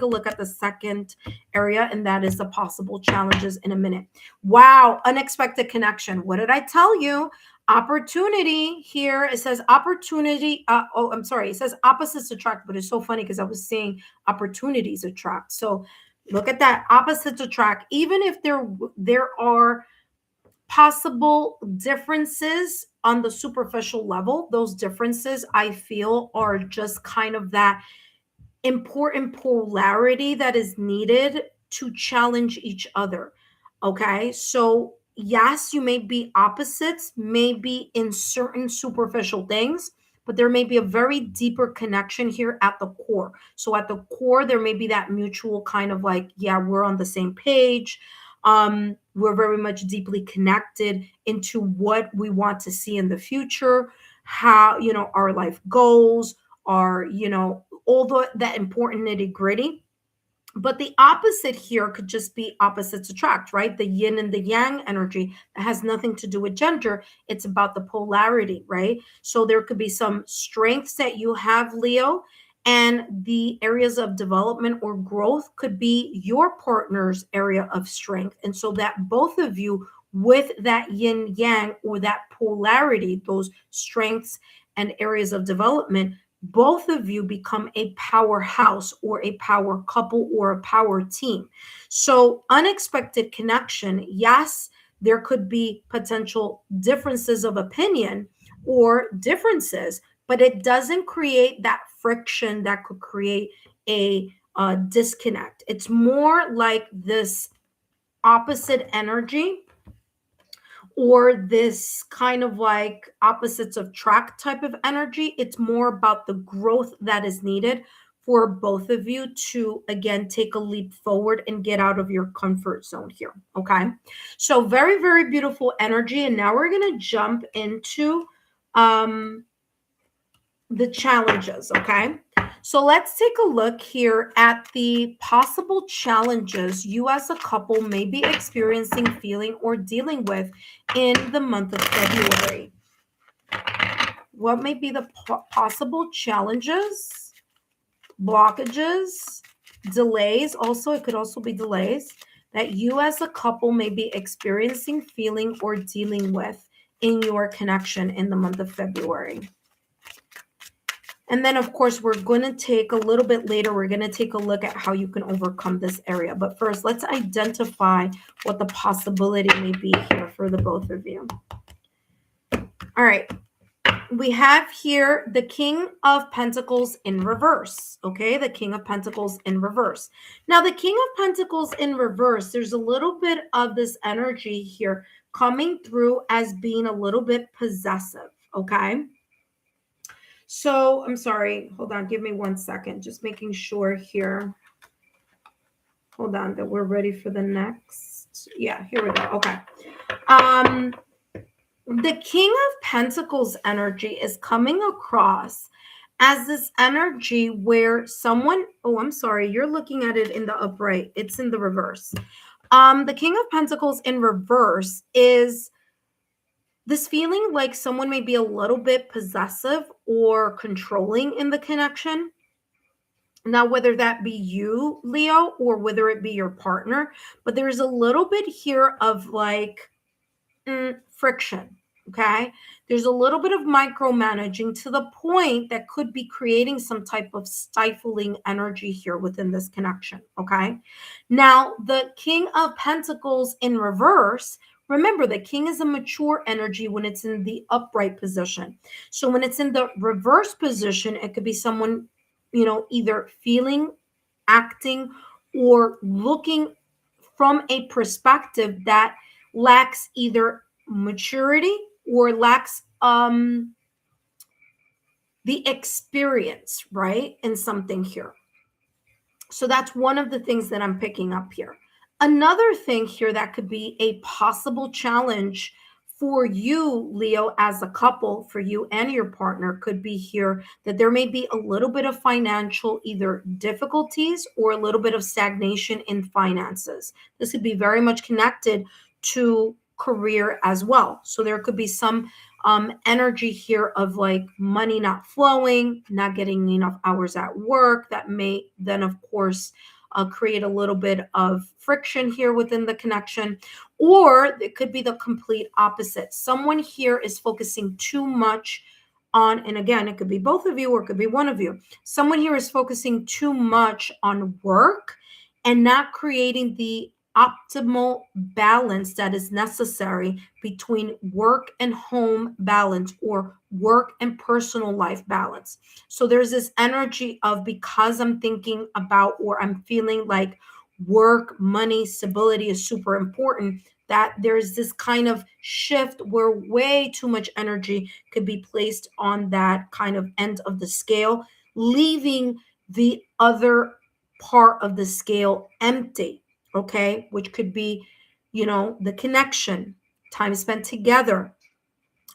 a look at the second area, and that is the possible challenges in a minute. Wow, unexpected connection. What did I tell you? Opportunity here. It says opportunity. I'm sorry. It says opposites attract, but it's so funny because I was saying opportunities attract. So look at that. Opposites attract. Even if there are possible differences on the superficial level, those differences I feel are just kind of that important polarity that is needed to challenge each other. Okay, so yes, you may be opposites, maybe in certain superficial things, but there may be a very deeper connection here at the core. So at the core, there may be that mutual kind of like, yeah, we're on the same page. We're very much deeply connected into what we want to see in the future, how, our life goals, our, all that important nitty gritty. But the opposite here could just be opposites attract, right? The yin and the yang energy that has nothing to do with gender. It's about the polarity, right? So there could be some strengths that you have, Leo, and the areas of development or growth could be your partner's area of strength. And so that both of you, with that yin yang or that polarity, those strengths and areas of development, both of you become a powerhouse or a power couple or a power team. So, unexpected connection, yes, there could be potential differences of opinion or differences, but it doesn't create that friction that could create a disconnect. It's more like this opposite energy or this kind of like opposites of track type of energy. It's more about the growth that is needed for both of you to again take a leap forward and get out of your comfort zone here. Okay, so very, very beautiful energy. And now we're going to jump into the challenges. Okay, so let's take a look here at the possible challenges you as a couple may be experiencing, feeling, or dealing with in the month of February. What may be the possible challenges, blockages, delays? Also, it could also be delays that you as a couple may be experiencing, feeling, or dealing with in your connection in the month of February. And then, of course, we're going to take a little bit later, we're going to take a look at how you can overcome this area. But first, let's identify what the possibility may be here for the both of you. All right. We have here the King of Pentacles in reverse. Okay, the King of Pentacles in reverse. Now, the King of Pentacles in reverse, there's a little bit of this energy here coming through as being a little bit possessive. Okay. So I'm sorry. Hold on. Give me 1 second. Just making sure here. Hold on, that we're ready for the next. Yeah, here we go. Okay. The King of Pentacles energy is coming across as this energy where someone, oh, I'm sorry, you're looking at it in the upright. It's in the reverse. The King of Pentacles in reverse is this feeling like someone may be a little bit possessive or controlling in the connection. Now, whether that be you, Leo, or whether it be your partner, but there's a little bit here of like friction. Okay. There's a little bit of micromanaging to the point that could be creating some type of stifling energy here within this connection. Okay. Now, the King of Pentacles in reverse, remember the King is a mature energy when it's in the upright position. So when it's in the reverse position, it could be someone, either feeling, acting, or looking from a perspective that lacks either maturity or lacks the experience, right, in something here. So that's one of the things that I'm picking up here. Another thing here that could be a possible challenge for you, Leo, as a couple, for you and your partner, could be here that there may be a little bit of financial either difficulties or a little bit of stagnation in finances. This could be very much connected to career as well. So there could be some energy here of like money not flowing, not getting enough hours at work. That may then, of course, create a little bit of friction here within the connection. Or it could be the complete opposite. Someone here is focusing too much on, and again, it could be both of you or it could be one of you. Someone here is focusing too much on work and not creating the optimal balance that is necessary between work and home balance or work and personal life balance. So there's this energy of, because I'm thinking about or I'm feeling like work, money, stability is super important, that there's this kind of shift where way too much energy could be placed on that kind of end of the scale, leaving the other part of the scale empty. Okay, which could be, the connection, time spent together.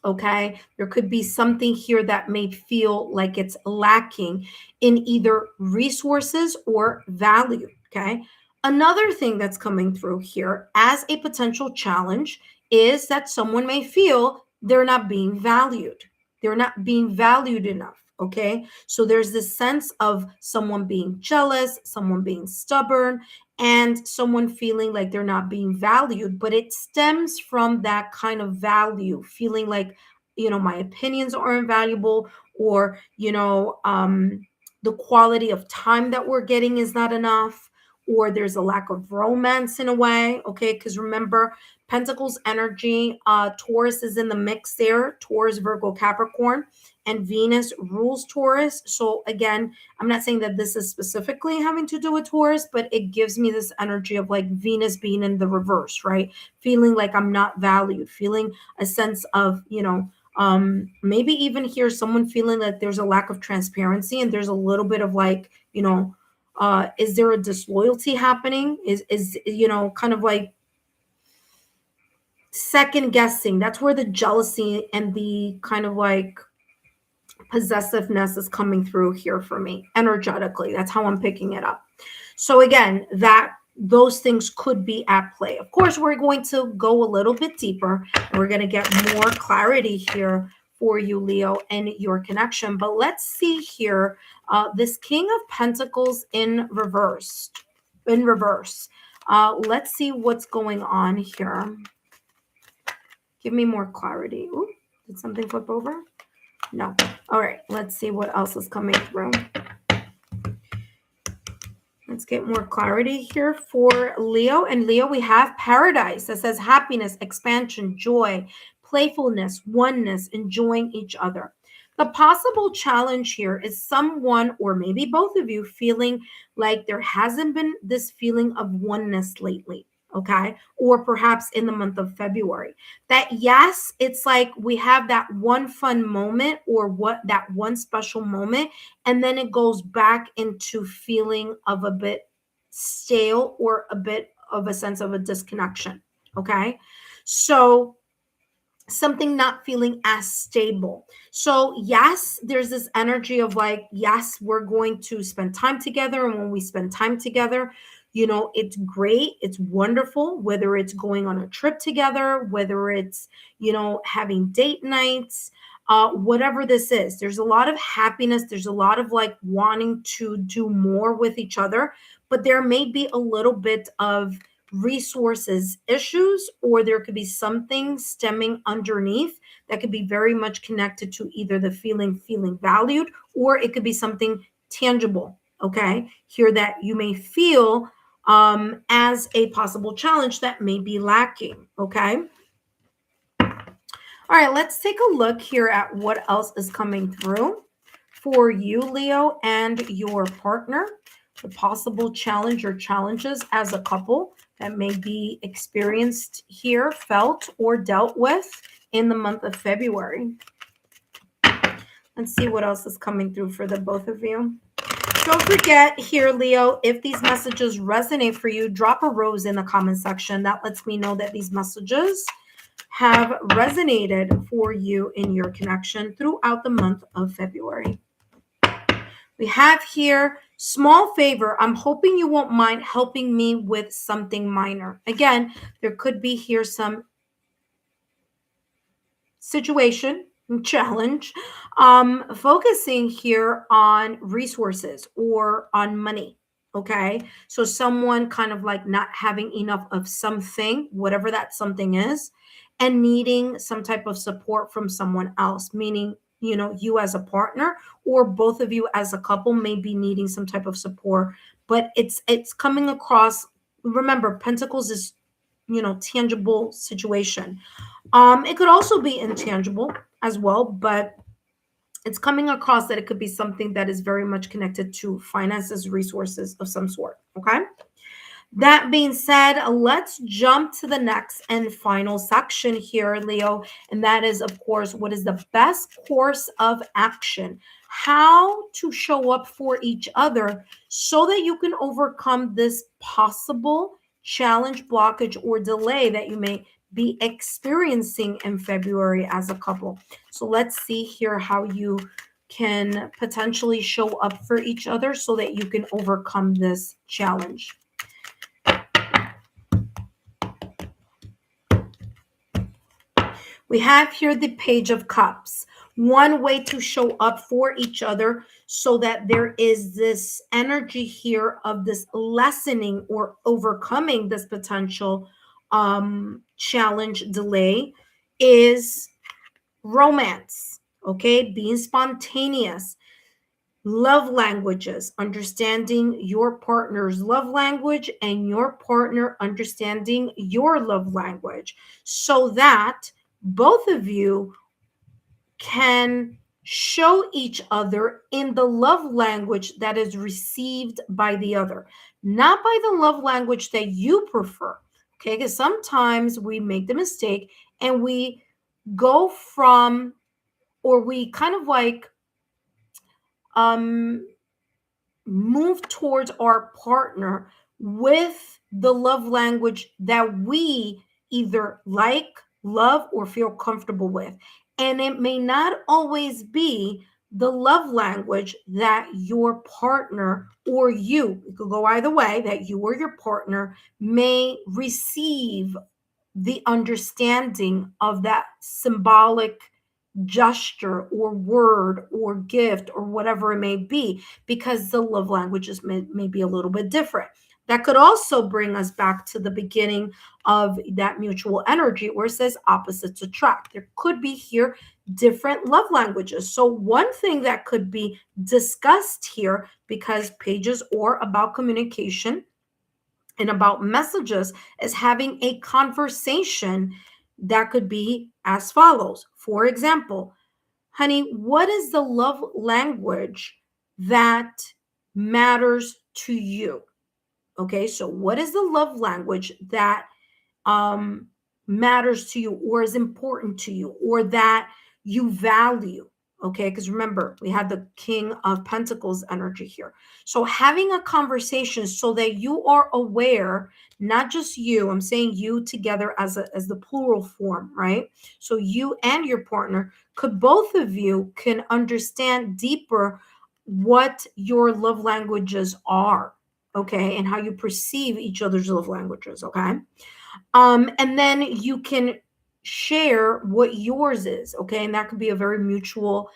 Okay, there could be something here that may feel like it's lacking in either resources or value. Okay, another thing that's coming through here as a potential challenge is that someone may feel they're not being valued, they're not being valued enough. Okay, so there's this sense of someone being jealous, someone being stubborn, and someone feeling like they're not being valued, but it stems from that kind of value, feeling like, my opinions aren't valuable, or, the quality of time that we're getting is not enough, or there's a lack of romance in a way. Okay, because remember, Pentacles energy, Taurus is in the mix there, Taurus, Virgo, Capricorn, and Venus rules Taurus. So again, I'm not saying that this is specifically having to do with Taurus, but it gives me this energy of like Venus being in the reverse, right? Feeling like I'm not valued, feeling a sense of, maybe even here someone feeling that there's a lack of transparency and there's a little bit of like, is there a disloyalty happening? Is kind of like second guessing. That's where the jealousy and the kind of like possessiveness is coming through here for me energetically. That's how I'm picking it up. So again, that those things could be at play. Of course, we're going to go a little bit deeper and we're going to get more clarity here for you, Leo, and your connection. But let's see here, this King of Pentacles in reverse. In reverse. Let's see what's going on here. Give me more clarity. Ooh, did something flip over? No. All right, let's see what else is coming through. Let's get more clarity here for Leo. And Leo, we have Paradise that says happiness, expansion, joy, playfulness, oneness, enjoying each other. The possible challenge here is someone, or maybe both of you, feeling like there hasn't been this feeling of oneness lately. Okay. Or perhaps in the month of February, that yes, it's like we have that one fun moment or what that one special moment, and then it goes back into feeling of a bit stale or a bit of a sense of a disconnection. Okay. So something not feeling as stable. So, yes, there's this energy of like, yes, we're going to spend time together. And when we spend time together, it's great. It's wonderful, whether it's going on a trip together, whether it's, having date nights, whatever this is. There's a lot of happiness. There's a lot of like wanting to do more with each other, but there may be a little bit of resources issues, or there could be something stemming underneath that could be very much connected to either the feeling valued, or it could be something tangible, okay, here that you may feel as a possible challenge that may be lacking, okay. All right, let's take a look here at what else is coming through for you, Leo, and your partner. The possible challenge or challenges as a couple that may be experienced here, felt, or dealt with in the month of February. Let's see what else is coming through for the both of you. Don't forget here, Leo, if these messages resonate for you, drop a rose in the comment section. That lets me know that these messages have resonated for you in your connection throughout the month of February. We have here, small favor. I'm hoping you won't mind helping me with something minor. Again, there could be here some situation, challenge, focusing here on resources or on money. Okay. So someone kind of like not having enough of something, whatever that something is, and needing some type of support from someone else, meaning, you as a partner or both of you as a couple may be needing some type of support, but it's coming across. Remember, Pentacles is, tangible situation. It could also be intangible as well, but it's coming across that it could be something that is very much connected to finances, resources of some sort. Okay. That being said, let's jump to the next and final section here, Leo. And that is, of course, what is the best course of action? How to show up for each other so that you can overcome this possible challenge, blockage, or delay that you may be experiencing in February as a couple. So let's see here how you can potentially show up for each other so that you can overcome this challenge. We have here the Page of Cups. One way to show up for each other so that there is this energy here of this lessening or overcoming this potential challenge, delay, is romance, okay? Being spontaneous. Love languages, understanding your partner's love language and your partner understanding your love language so that both of you can show each other in the love language that is received by the other, not by the love language that you prefer. Okay, because sometimes we make the mistake and we go from, or we kind of like move towards our partner with the love language that we either like, love, or feel comfortable with. And it may not always be the love language that your partner or you, it could go either way, that you or your partner may receive the understanding of that symbolic gesture or word or gift or whatever it may be, because the love languages may be a little bit different. That could also bring us back to the beginning of that mutual energy where it says opposites attract. There could be here different love languages. So one thing that could be discussed here, because pages are about communication and about messages, is having a conversation that could be as follows. For example, honey, what is the love language that matters to you? Okay, so what is the love language that matters to you or is important to you or that you value? Okay, because remember, we had the King of Pentacles energy here. So having a conversation so that you are aware, not just you, I'm saying you together as the plural form, right? So you and your partner, could both of you can understand deeper what your love languages are, okay, and how you perceive each other's love languages, okay? And then you can share what yours is, okay? And that could be a very mutual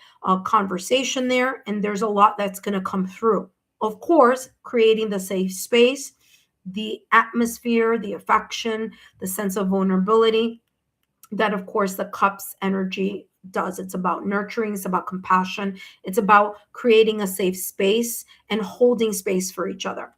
conversation there. And there's a lot that's going to come through. Of course, creating the safe space, the atmosphere, the affection, the sense of vulnerability. That, of course, the cups energy does. It's about nurturing, it's about compassion, it's about creating a safe space and holding space for each other.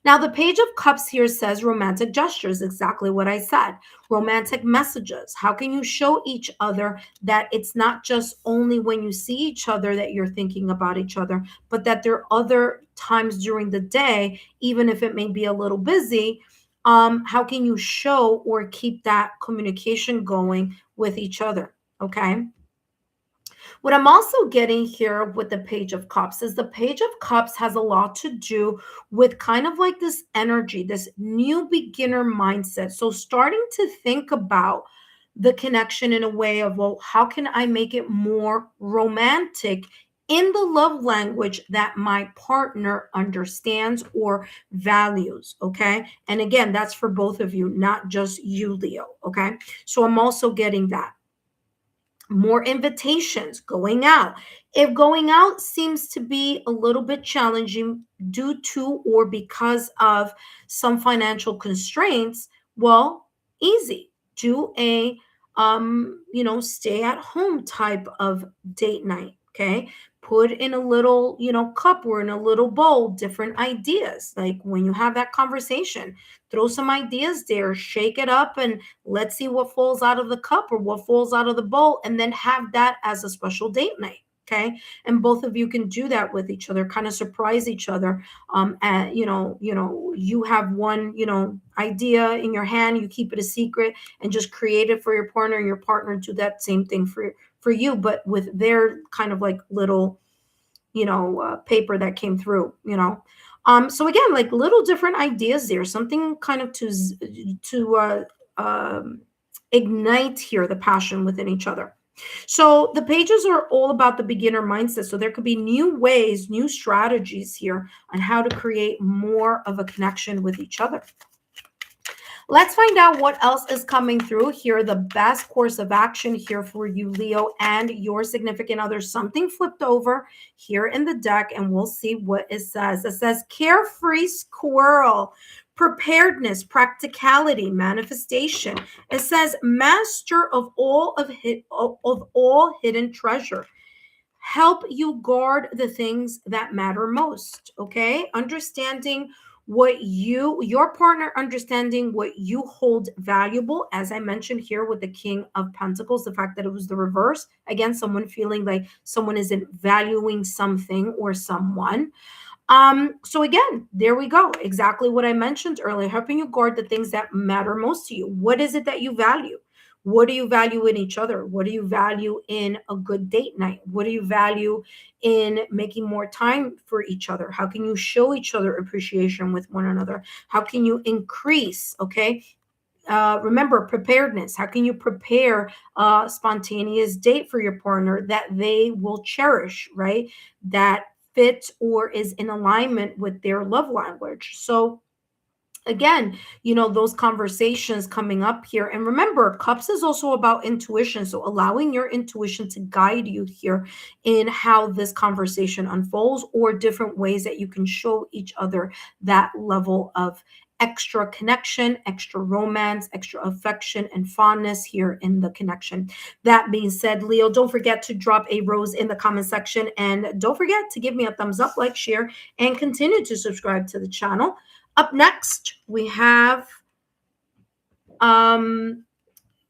Now, the Page of Cups here says romantic gestures, exactly what I said. Romantic messages. How can you show each other that it's not just only when you see each other that you're thinking about each other, but that there are other times during the day, even if it may be a little busy? How can you show or keep that communication going with each other? Okay. What I'm also getting here with the Page of Cups is the Page of Cups has a lot to do with kind of like this energy, this new beginner mindset. So starting to think about the connection in a way of, well, how can I make it more romantic in the love language that my partner understands or values? Okay. And again, that's for both of you, not just you, Leo. Okay. So I'm also getting that more invitations, going out. If going out seems to be a little bit challenging due to or because of some financial constraints, well, easy. Do a stay at home type of date night, okay? Put in a little, cup or in a little bowl different ideas. Like when you have that conversation, throw some ideas there, shake it up, and let's see what falls out of the cup or what falls out of the bowl, and then have that as a special date night. Okay. And both of you can do that with each other, kind of surprise each other. And you have one, idea in your hand, you keep it a secret and just create it for your partner, and your partner do that same thing for you, but with their kind of like little, paper that came through, so again, like little different ideas there, something kind of to ignite here the passion within each other. So the pages are all about the beginner mindset. So there could be new ways, new strategies here on how to create more of a connection with each other. Let's find out what else is coming through here. The best course of action here for you, Leo, and your significant other. Something flipped over here in the deck, and we'll see what it says. It says carefree squirrel, preparedness, practicality, manifestation. It says master of all hidden treasure. Help you guard the things that matter most. Okay, understanding what your partner understanding what you hold valuable, as I mentioned here with the King of Pentacles, the fact that it was the reverse, again, someone feeling like someone isn't valuing something or someone. So again, there we go, exactly what I mentioned earlier, helping you guard the things that matter most to you. What is it that you value? What do you value in each other? What do you value in a good date night? What do you value in making more time for each other? How can you show each other appreciation with one another? How can you increase, okay? Remember, preparedness. How can you prepare a spontaneous date for your partner that they will cherish, right? That fits or is in alignment with their love language. So again, those conversations coming up here. And remember, cups is also about intuition, so allowing your intuition to guide you here in how this conversation unfolds, or different ways that you can show each other that level of extra connection, extra romance, extra affection and fondness here in the connection. That being said, Leo, don't forget to drop a rose in the comment section, and don't forget to give me a thumbs up, like, share, and continue to subscribe to the channel. Up next, we have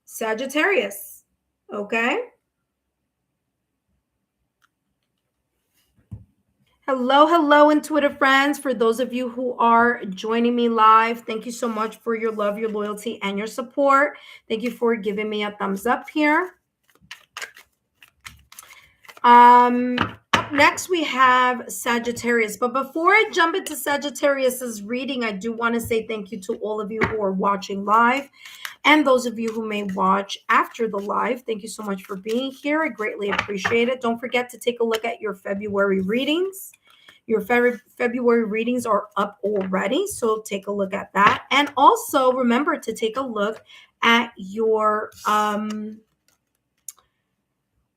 Sagittarius. Okay. Hello, hello, intuitive friends. For those of you who are joining me live, thank you so much for your love, your loyalty, and your support. Thank you for giving me a thumbs up here. Up next we have Sagittarius. But before I jump into Sagittarius's reading, I do want to say thank you to all of you who are watching live and those of you who may watch after the live. Thank you so much for being here. I greatly appreciate it. Don't forget to take a look at your February readings. Your February readings are up already, so take a look at that. And also remember to take a look at your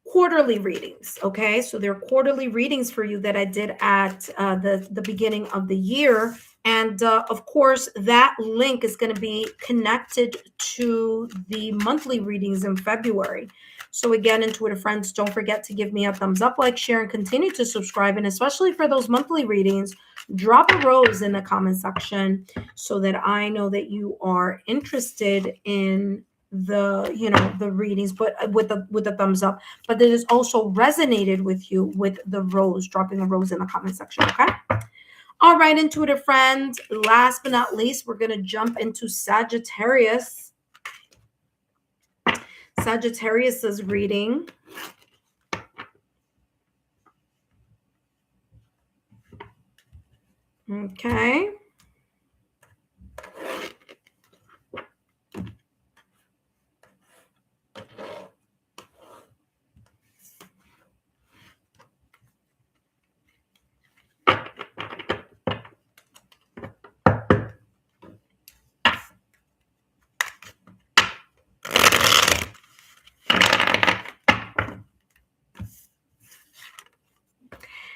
quarterly readings. Okay, so there are quarterly readings for you that I did at the beginning of the year, and of course that link is going to be connected to the monthly readings in February. So again, intuitive friends, don't forget to give me a thumbs up, like, share, and continue to subscribe. And especially for those monthly readings, drop a rose in the comment section so that I know that you are interested in the readings, but with the thumbs up, but that is also resonated with you with the rose, dropping a rose in the comment section. Okay, all right, intuitive friends, last but not least, we're going to jump into Sagittarius's reading. Okay.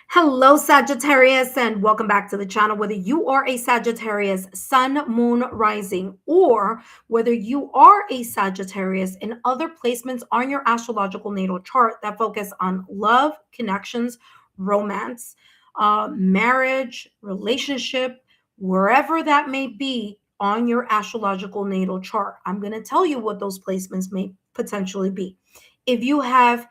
Hello, Sagittarius, and welcome back to the channel. Whether you are a Sagittarius, Sun, Moon, Rising, or whether you are a Sagittarius in other placements on your astrological natal chart that focus on love, connections, romance, marriage, relationship, wherever that may be on your astrological natal chart, I'm going to tell you what those placements may potentially be. If you have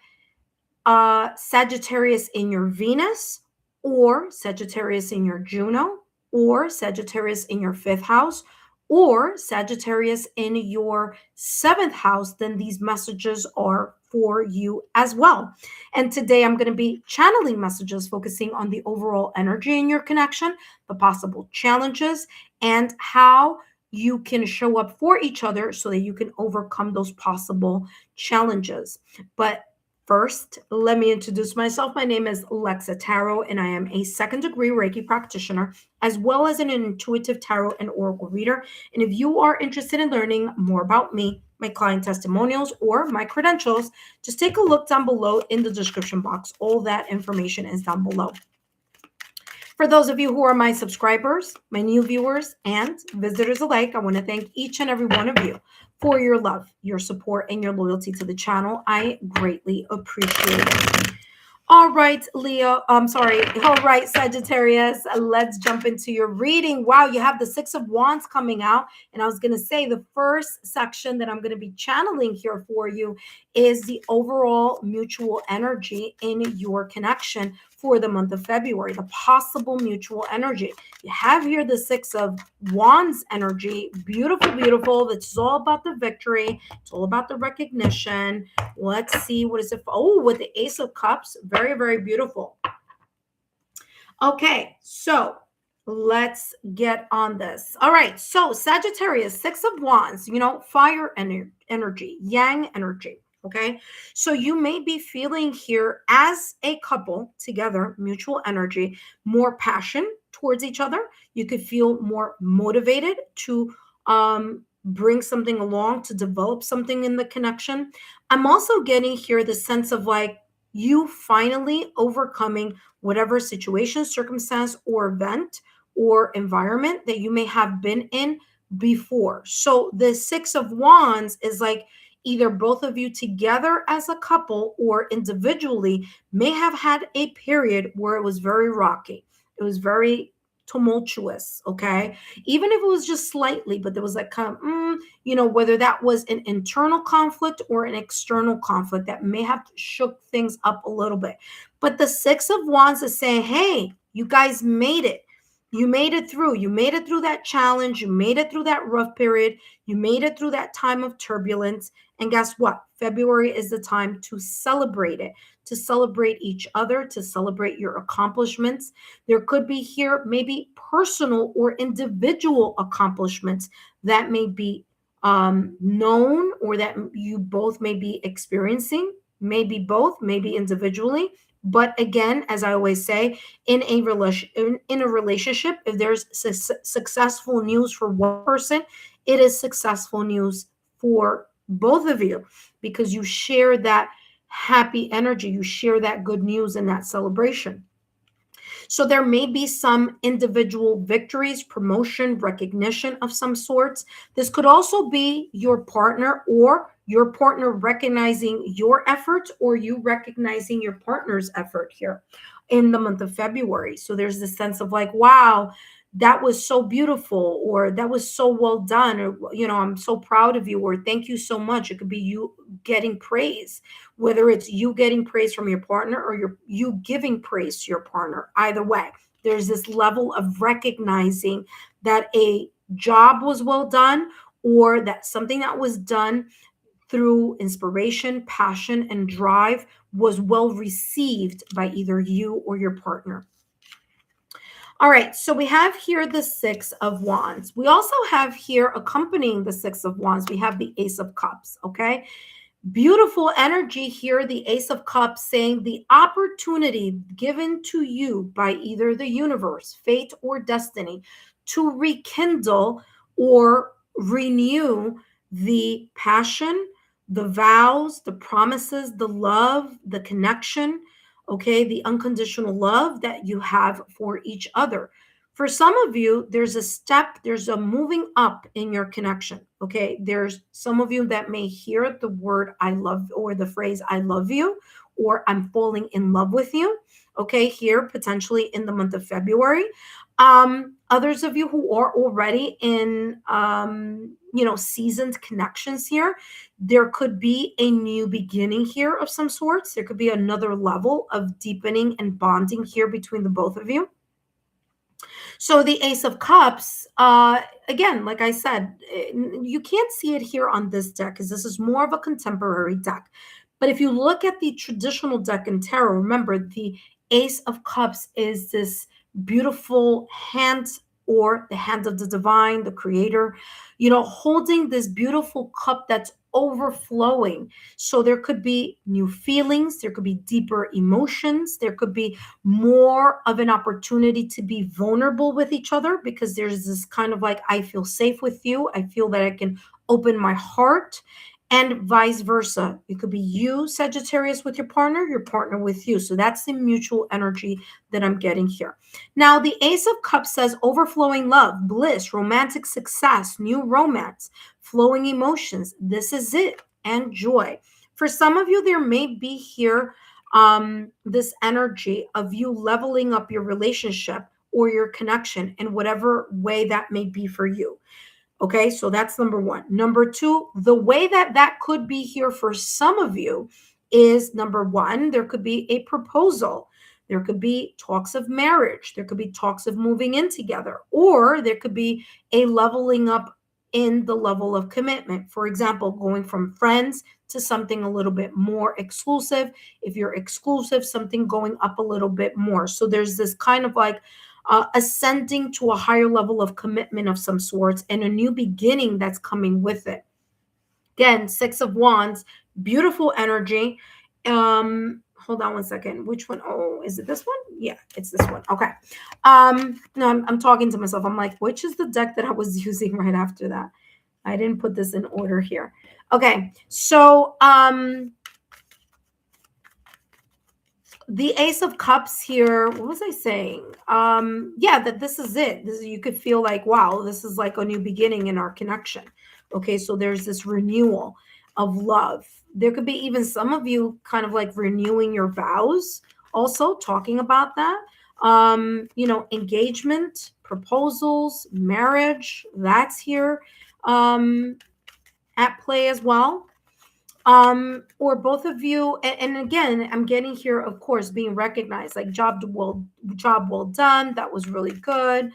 Sagittarius in your Venus, or Sagittarius in your Juno, or Sagittarius in your fifth house, or Sagittarius in your seventh house, then these messages are for you as well. And today I'm going to be channeling messages focusing on the overall energy in your connection, the possible challenges, and how you can show up for each other so that you can overcome those possible challenges. But first, let me introduce myself. My name is Lexa Tarot, and I am a second-degree Reiki practitioner, as well as an intuitive tarot and oracle reader. And if you are interested in learning more about me, my client testimonials, or my credentials, just take a look down below in the description box. All that information is down below. For those of you who are my subscribers, my new viewers, and visitors alike, I want to thank each and every one of you for your love, your support, and your loyalty to the channel. I greatly appreciate it. All right, Leo. I'm sorry. All right, Sagittarius. Let's jump into your reading. Wow, you have the Six of Wands coming out. And I was going to say the first section that I'm going to be channeling here for you is the overall mutual energy in your connection for the month of February, the possible mutual energy. You have here the Six of Wands energy. Beautiful, beautiful. It's all about the victory. It's all about the recognition. Let's see, what is it? Oh, with the Ace of Cups. Very, very beautiful. Okay, so let's get on this. All right, so Sagittarius, Six of Wands, fire energy, yang energy. Okay, so you may be feeling here as a couple together, mutual energy, more passion towards each other. You could feel more motivated to bring something along, to develop something in the connection. I'm also getting here the sense of like you finally overcoming whatever situation, circumstance, or event or environment that you may have been in before. So the Six of Wands is like either both of you together as a couple or individually may have had a period where it was very rocky. It was very tumultuous, okay? Even if it was just slightly, but there was like kind of, whether that was an internal conflict or an external conflict that may have shook things up a little bit. But the Six of Wands is saying, hey, you guys made it. You made it through. You made it through that challenge. You made it through that rough period. You made it through that time of turbulence. And guess what? February is the time to celebrate it, to celebrate each other, to celebrate your accomplishments. There could be here maybe personal or individual accomplishments that may be known, or that you both may be experiencing, maybe both, maybe individually. But again, as I always say, in a relationship, if there's successful news for one person, it is successful news for both of you, because you share that happy energy, you share that good news and that celebration. So there may be some individual victories, promotion, recognition of some sorts. This could also be your partner, or your partner recognizing your efforts, or you recognizing your partner's effort here in the month of February. So there's this sense of like, wow, that was so beautiful, or that was so well done, or, I'm so proud of you, or thank you so much. It could be you getting praise, whether it's you getting praise from your partner, or you giving praise to your partner. Either way, there's this level of recognizing that a job was well done, or that something that was done through inspiration, passion, and drive was well received by either you or your partner. All right, so we have here the Six of Wands. We also have here, accompanying the Six of Wands, we have the Ace of Cups, okay? Beautiful energy here, the Ace of Cups, saying the opportunity given to you by either the universe, fate, or destiny to rekindle or renew the passion, the vows, the promises, the love, the connection, okay, the unconditional love that you have for each other. For some of you, there's a step, there's a moving up in your connection. Okay. There's some of you that may hear the word I love, or the phrase I love you, or I'm falling in love with you. Okay. Here, potentially in the month of February. Others of you who are already in, seasoned connections here, there could be a new beginning here of some sorts. There could be another level of deepening and bonding here between the both of you. So the Ace of Cups, again, like I said, you can't see it here on this deck because this is more of a contemporary deck. But if you look at the traditional deck in tarot, remember the Ace of Cups is this beautiful hand, or the hand of the divine, the creator, holding this beautiful cup that's overflowing. So there could be new feelings, there could be deeper emotions, there could be more of an opportunity to be vulnerable with each other, because there's this kind of like, I feel safe with you, I feel that I can open my heart, and vice versa. It could be you, Sagittarius, with your partner with you. So that's the mutual energy that I'm getting here. Now, the Ace of Cups says overflowing love, bliss, romantic success, new romance, flowing emotions. This is it, and joy. For some of you, there may be here this energy of you leveling up your relationship or your connection in whatever way that may be for you. Okay, so that's number one. Number two, the way that could be here for some of you is, number one, there could be a proposal. There could be talks of marriage. There could be talks of moving in together, or there could be a leveling up in the level of commitment. For example, going from friends to something a little bit more exclusive. If you're exclusive, something going up a little bit more. So there's this kind of like ascending to a higher level of commitment of some sorts, and a new beginning that's coming with it. Again, Six of Wands, beautiful energy. Hold on one second. Which one? Oh, is it this one? Yeah, it's this one. Okay. No, I'm talking to myself. I'm like, which is the deck that I was using right after that? I didn't put this in order here. Okay, so the Ace of Cups here, what was I saying? Yeah, that this is it. You could feel like, wow, this is like a new beginning in our connection. Okay, so there's this renewal of love. There could be even some of you kind of like renewing your vows, also talking about that. Engagement, proposals, marriage, that's here at play as well. Or both of you, and again, I'm getting here, of course, being recognized, like job well done, that was really good.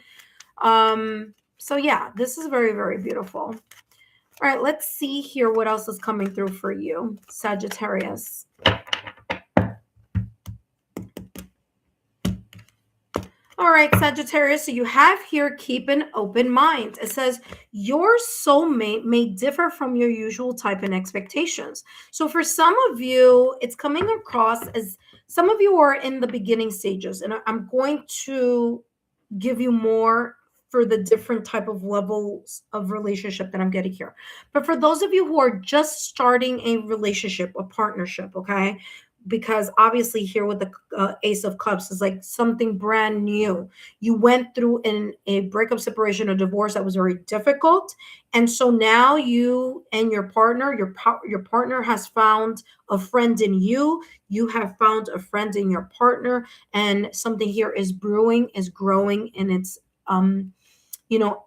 So yeah, this is very, very beautiful. All right, let's see here what else is coming through for you, Sagittarius. All right, Sagittarius, so you have here keep an open mind. It says your soulmate may differ from your usual type and expectations. So for some of you, it's coming across as some of you are in the beginning stages, and I'm going to give you more for the different type of levels of relationship that I'm getting here. But for those of you who are just starting a relationship, a partnership, okay? Because obviously here with the Ace of Cups is like something brand new. You went through a breakup, separation, or divorce that was very difficult, and so now you and your partner, your partner has found a friend in you. You have found a friend in your partner, and something here is brewing, is growing, and it's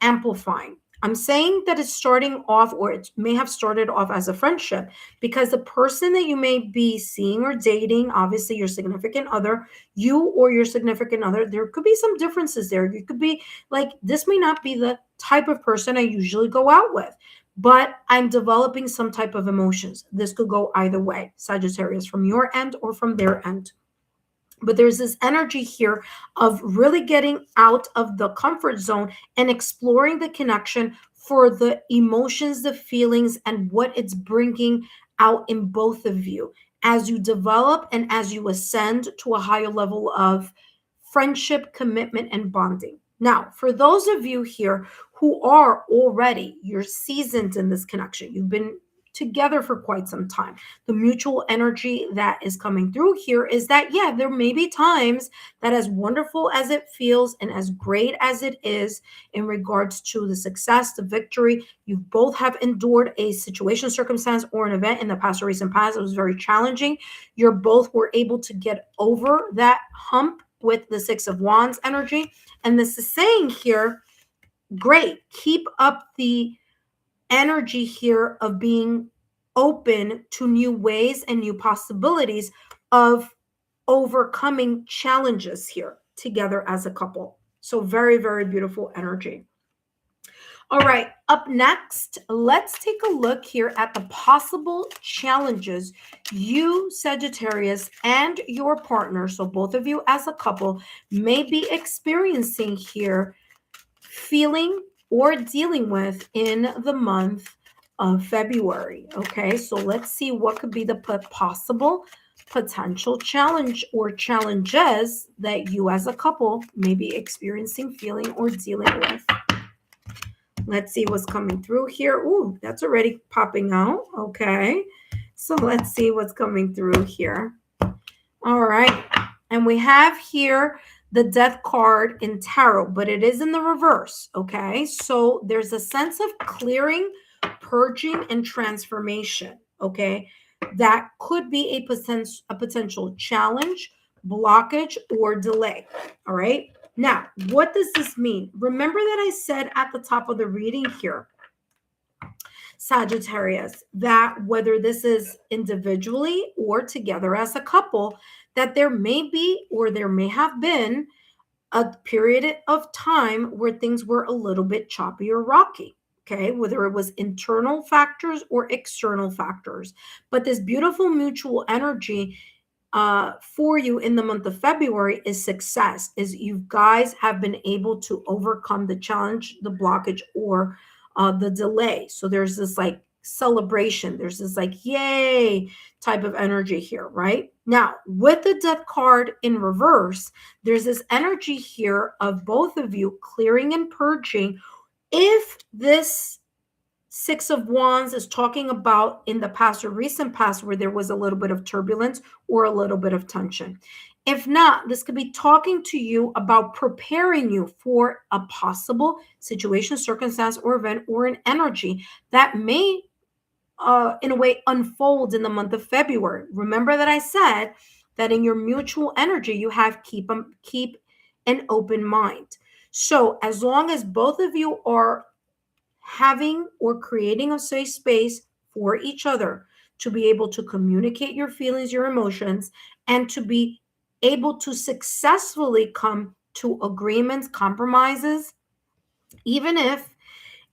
amplifying. I'm saying that it's starting off, or it may have started off as a friendship, because the person that you may be seeing or dating, obviously your significant other, you or your significant other, there could be some differences there. You could be like, this may not be the type of person I usually go out with, but I'm developing some type of emotions. This could go either way, Sagittarius, from your end or from their end. But there's this energy here of really getting out of the comfort zone and exploring the connection for the emotions, the feelings, and what it's bringing out in both of you as you develop and as you ascend to a higher level of friendship, commitment, and bonding. Now, for those of you here who are already, you're seasoned in this connection, you've been together for quite some time, the mutual energy that is coming through here is that, yeah, there may be times that, as wonderful as it feels and as great as it is in regards to the success, the victory, you both have endured a situation, circumstance, or an event in the past or recent past. It was very challenging. You're both were able to get over that hump with the Six of Wands energy. And this is saying here, great, keep up the energy here of being open to new ways and new possibilities of overcoming challenges here together as a couple. So very, very beautiful energy. All right, up next, let's take a look here at the possible challenges you, Sagittarius, and your partner, so both of you as a couple, may be experiencing here, feeling, or dealing with in the month of February. Okay, so let's see what could be the possible potential challenge or challenges that you as a couple may be experiencing, feeling, or dealing with. Let's see what's coming through here. Ooh, that's already popping out. Okay, so let's see what's coming through here. All right, and we have here the Death card in tarot, but it is in the reverse. Okay, so there's a sense of clearing, purging, and transformation. Okay, that could be a potential challenge, blockage, or delay. All right, now what does this mean? Remember that I said at the top of the reading here, Sagittarius, that whether this is individually or together as a couple, that there may be or there may have been a period of time where things were a little bit choppy or rocky. Okay, whether it was internal factors or external factors. But this beautiful mutual energy for you in the month of February is success, is you guys have been able to overcome the challenge, the blockage, or the delay. So there's this like celebration, there's this like yay type of energy here, right? Now, with the Death card in reverse, there's this energy here of both of you clearing and purging. If this Six of Wands is talking about in the past or recent past where there was a little bit of turbulence or a little bit of tension. If not, this could be talking to you about preparing you for a possible situation, circumstance, or event, or an energy that may, in a way, unfold in the month of February. Remember that I said that in your mutual energy, you have keep an open mind. So as long as both of you are having or creating a safe space for each other to be able to communicate your feelings, your emotions, and to be able to successfully come to agreements, compromises, even if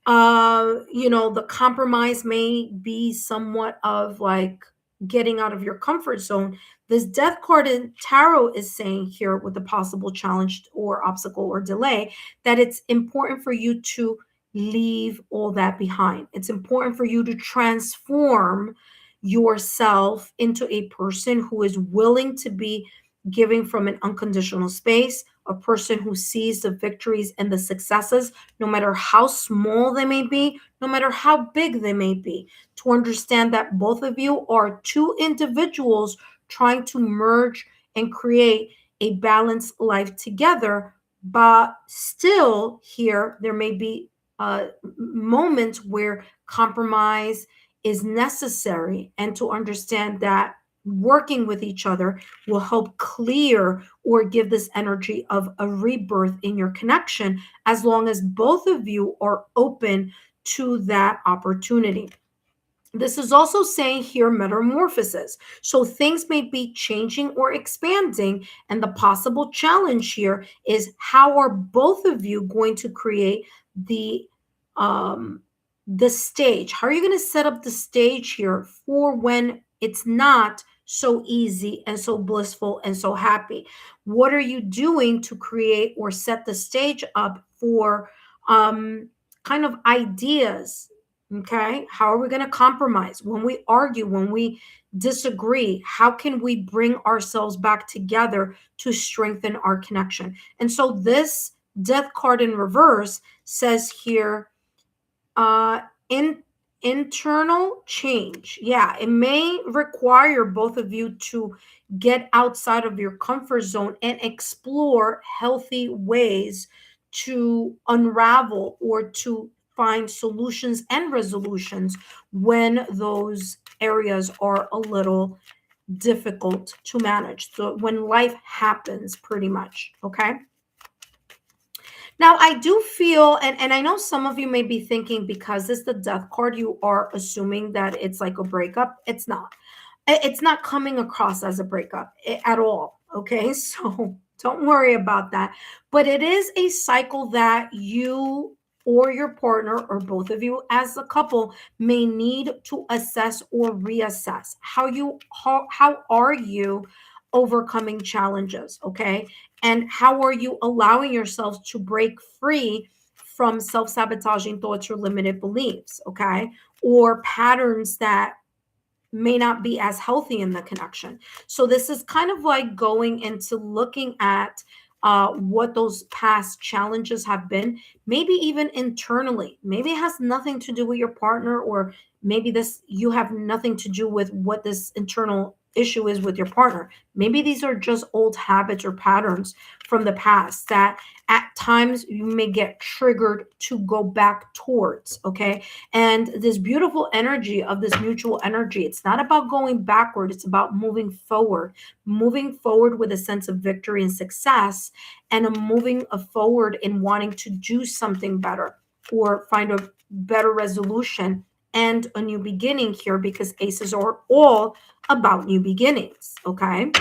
the compromise may be somewhat of like getting out of your comfort zone. This death card in tarot is saying here with the possible challenge or obstacle or delay that it's important for you to leave all that behind. It's important for you to transform yourself into a person who is willing to be giving from an unconditional space, a person who sees the victories and the successes no matter how small they may be, no matter how big they may be, to understand that both of you are two individuals trying to merge and create a balanced life together. But still, here, there may be moments where compromise is necessary, and to understand that working with each other will help clear or give this energy of a rebirth in your connection, as long as both of you are open to that opportunity. This is also saying here metamorphosis. So things may be changing or expanding, and the possible challenge here is how are both of you going to create the um the stage? How are you going to set up the stage here for when it's not so easy and so blissful and so happy? What are you doing to create or set the stage up for kind of ideas? Okay. How are we going to compromise when we argue, when we disagree? How can we bring ourselves back together to strengthen our connection? And so this death card in reverse says here, uh, in internal change. Yeah, it may require both of you to get outside of your comfort zone and explore healthy ways to unravel or to find solutions and resolutions when those areas are a little difficult to manage. So when life happens, pretty much. Okay. Now, I do feel, and I know some of you may be thinking because it's the death card, you are assuming that it's like a breakup. It's not. It's not coming across as a breakup at all. Okay. So don't worry about that. But it is a cycle that you or your partner or both of you as a couple may need to assess or reassess how are you overcoming challenges. Okay, and how are you allowing yourselves to break free from self-sabotaging thoughts or limited beliefs, okay, or patterns that may not be as healthy in the connection. So this is kind of like going into looking at what those past challenges have been, maybe even internally. Maybe it has nothing to do with your partner, or maybe this you have nothing to do with what this internal issue is with your partner. Maybe these are just old habits or patterns from the past that at times you may get triggered to go back towards, okay? And this beautiful energy of this mutual energy, it's not about going backward, it's about moving forward with a sense of victory and success, and a moving forward in wanting to do something better or find a better resolution and a new beginning here, because aces are all about new beginnings, okay?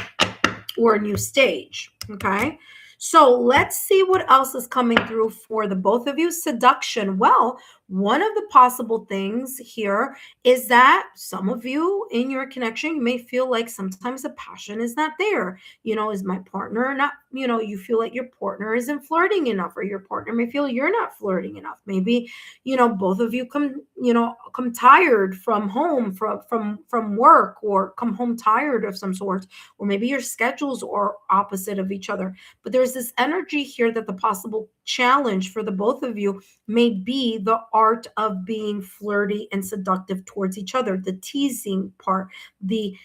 Or a new stage, okay? So let's see what else is coming through for the both of you. Seduction. Well, one of the possible things here is that some of you in your connection, you may feel like sometimes the passion is not there. Is my partner not, you feel like your partner isn't flirting enough, or your partner may feel you're not flirting enough. Maybe, both of you come tired from home, from work, or come home tired of some sort, or maybe your schedules are opposite of each other. But there's this energy here that the possible challenge for the both of you may be the art of being flirty and seductive towards each other, the teasing part, the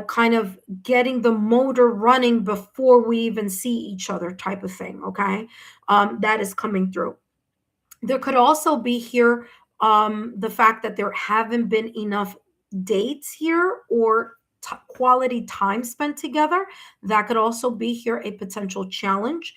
kind of getting the motor running before we even see each other type of thing. Okay. That is coming through. There could also be here the fact that there haven't been enough dates here, or quality time spent together. That could also be here a potential challenge.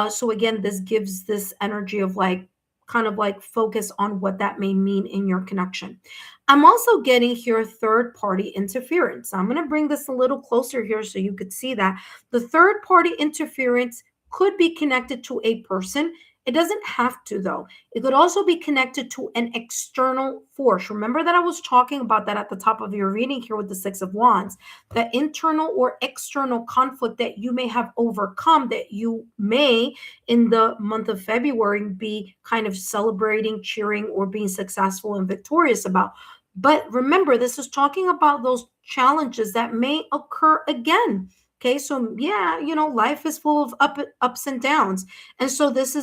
So again, this gives this energy of like kind of like focus on what that may mean in your connection. I'm also getting here third party interference. I'm going to bring this a little closer here so you could see that the third party interference could be connected to a person. It doesn't have to, though. It could also be connected to an external force. Remember that I was talking about that at the top of your reading here with the Six of Wands, the internal or external conflict that you may have overcome, that you may in the month of February be kind of celebrating, cheering, or being successful and victorious about. But remember, this is talking about those challenges that may occur again. Okay, so yeah, life is full of ups and downs. And so this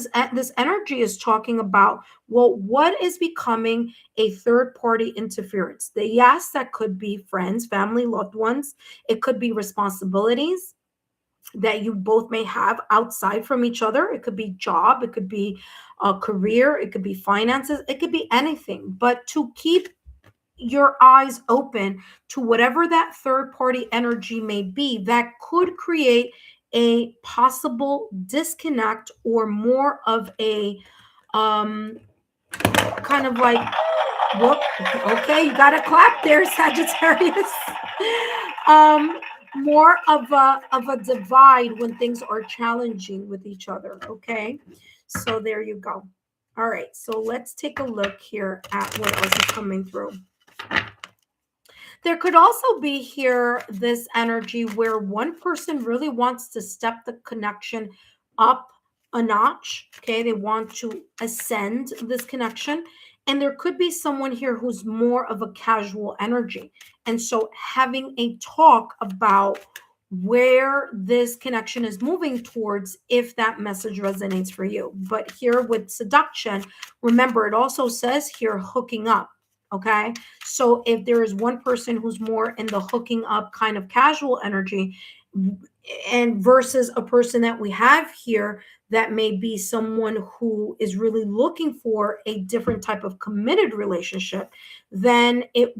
energy is talking about, well, what is becoming a third party interference? Yes, that could be friends, family, loved ones. It could be responsibilities that you both may have outside from each other. It could be job, it could be a career, it could be finances, it could be anything. But to keep your eyes open to whatever that third party energy may be that could create a possible disconnect or more of a kind of like, whoop, okay, you got to clap there, Sagittarius. More of a divide when things are challenging with each other. Okay, so there you go. All right, so let's take a look here at what else is coming through. There could also be here this energy where one person really wants to step the connection up a notch. Okay, they want to ascend this connection. And there could be someone here who's more of a casual energy. And so having a talk about where this connection is moving towards if that message resonates for you. But here with seduction, remember, it also says here hooking up. Okay. So if there is one person who's more in the hooking up kind of casual energy and versus a person that we have here that may be someone who is really looking for a different type of committed relationship, then it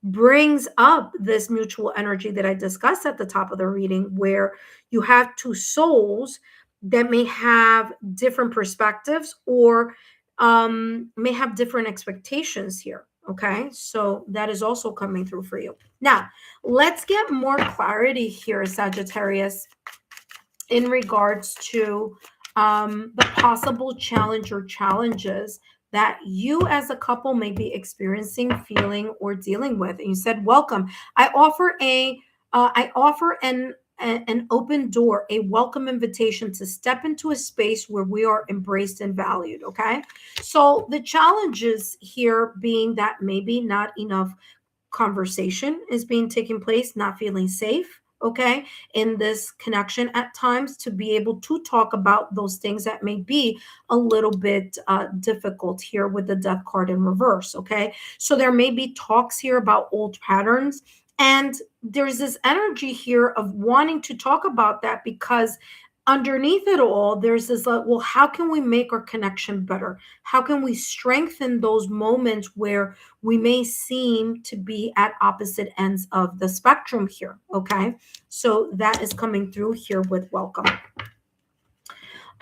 brings up this mutual energy that I discussed at the top of the reading, where you have two souls that may have different perspectives or may have different expectations here. Okay, so that is also coming through for you. Now, let's get more clarity here, Sagittarius, in regards to the possible challenge or challenges that you as a couple may be experiencing, feeling, or dealing with. And you said, welcome. I offer an open door, a welcome invitation to step into a space where we are embraced and valued. Okay. So the challenges here being that maybe not enough conversation is being taken place, not feeling safe, okay, in this connection at times to be able to talk about those things that may be a little bit difficult here with the death card in reverse, okay? So there may be talks here about old patterns. And there's this energy here of wanting to talk about that because underneath it all, there's this, well, how can we make our connection better? How can we strengthen those moments where we may seem to be at opposite ends of the spectrum here? Okay, so that is coming through here with welcome.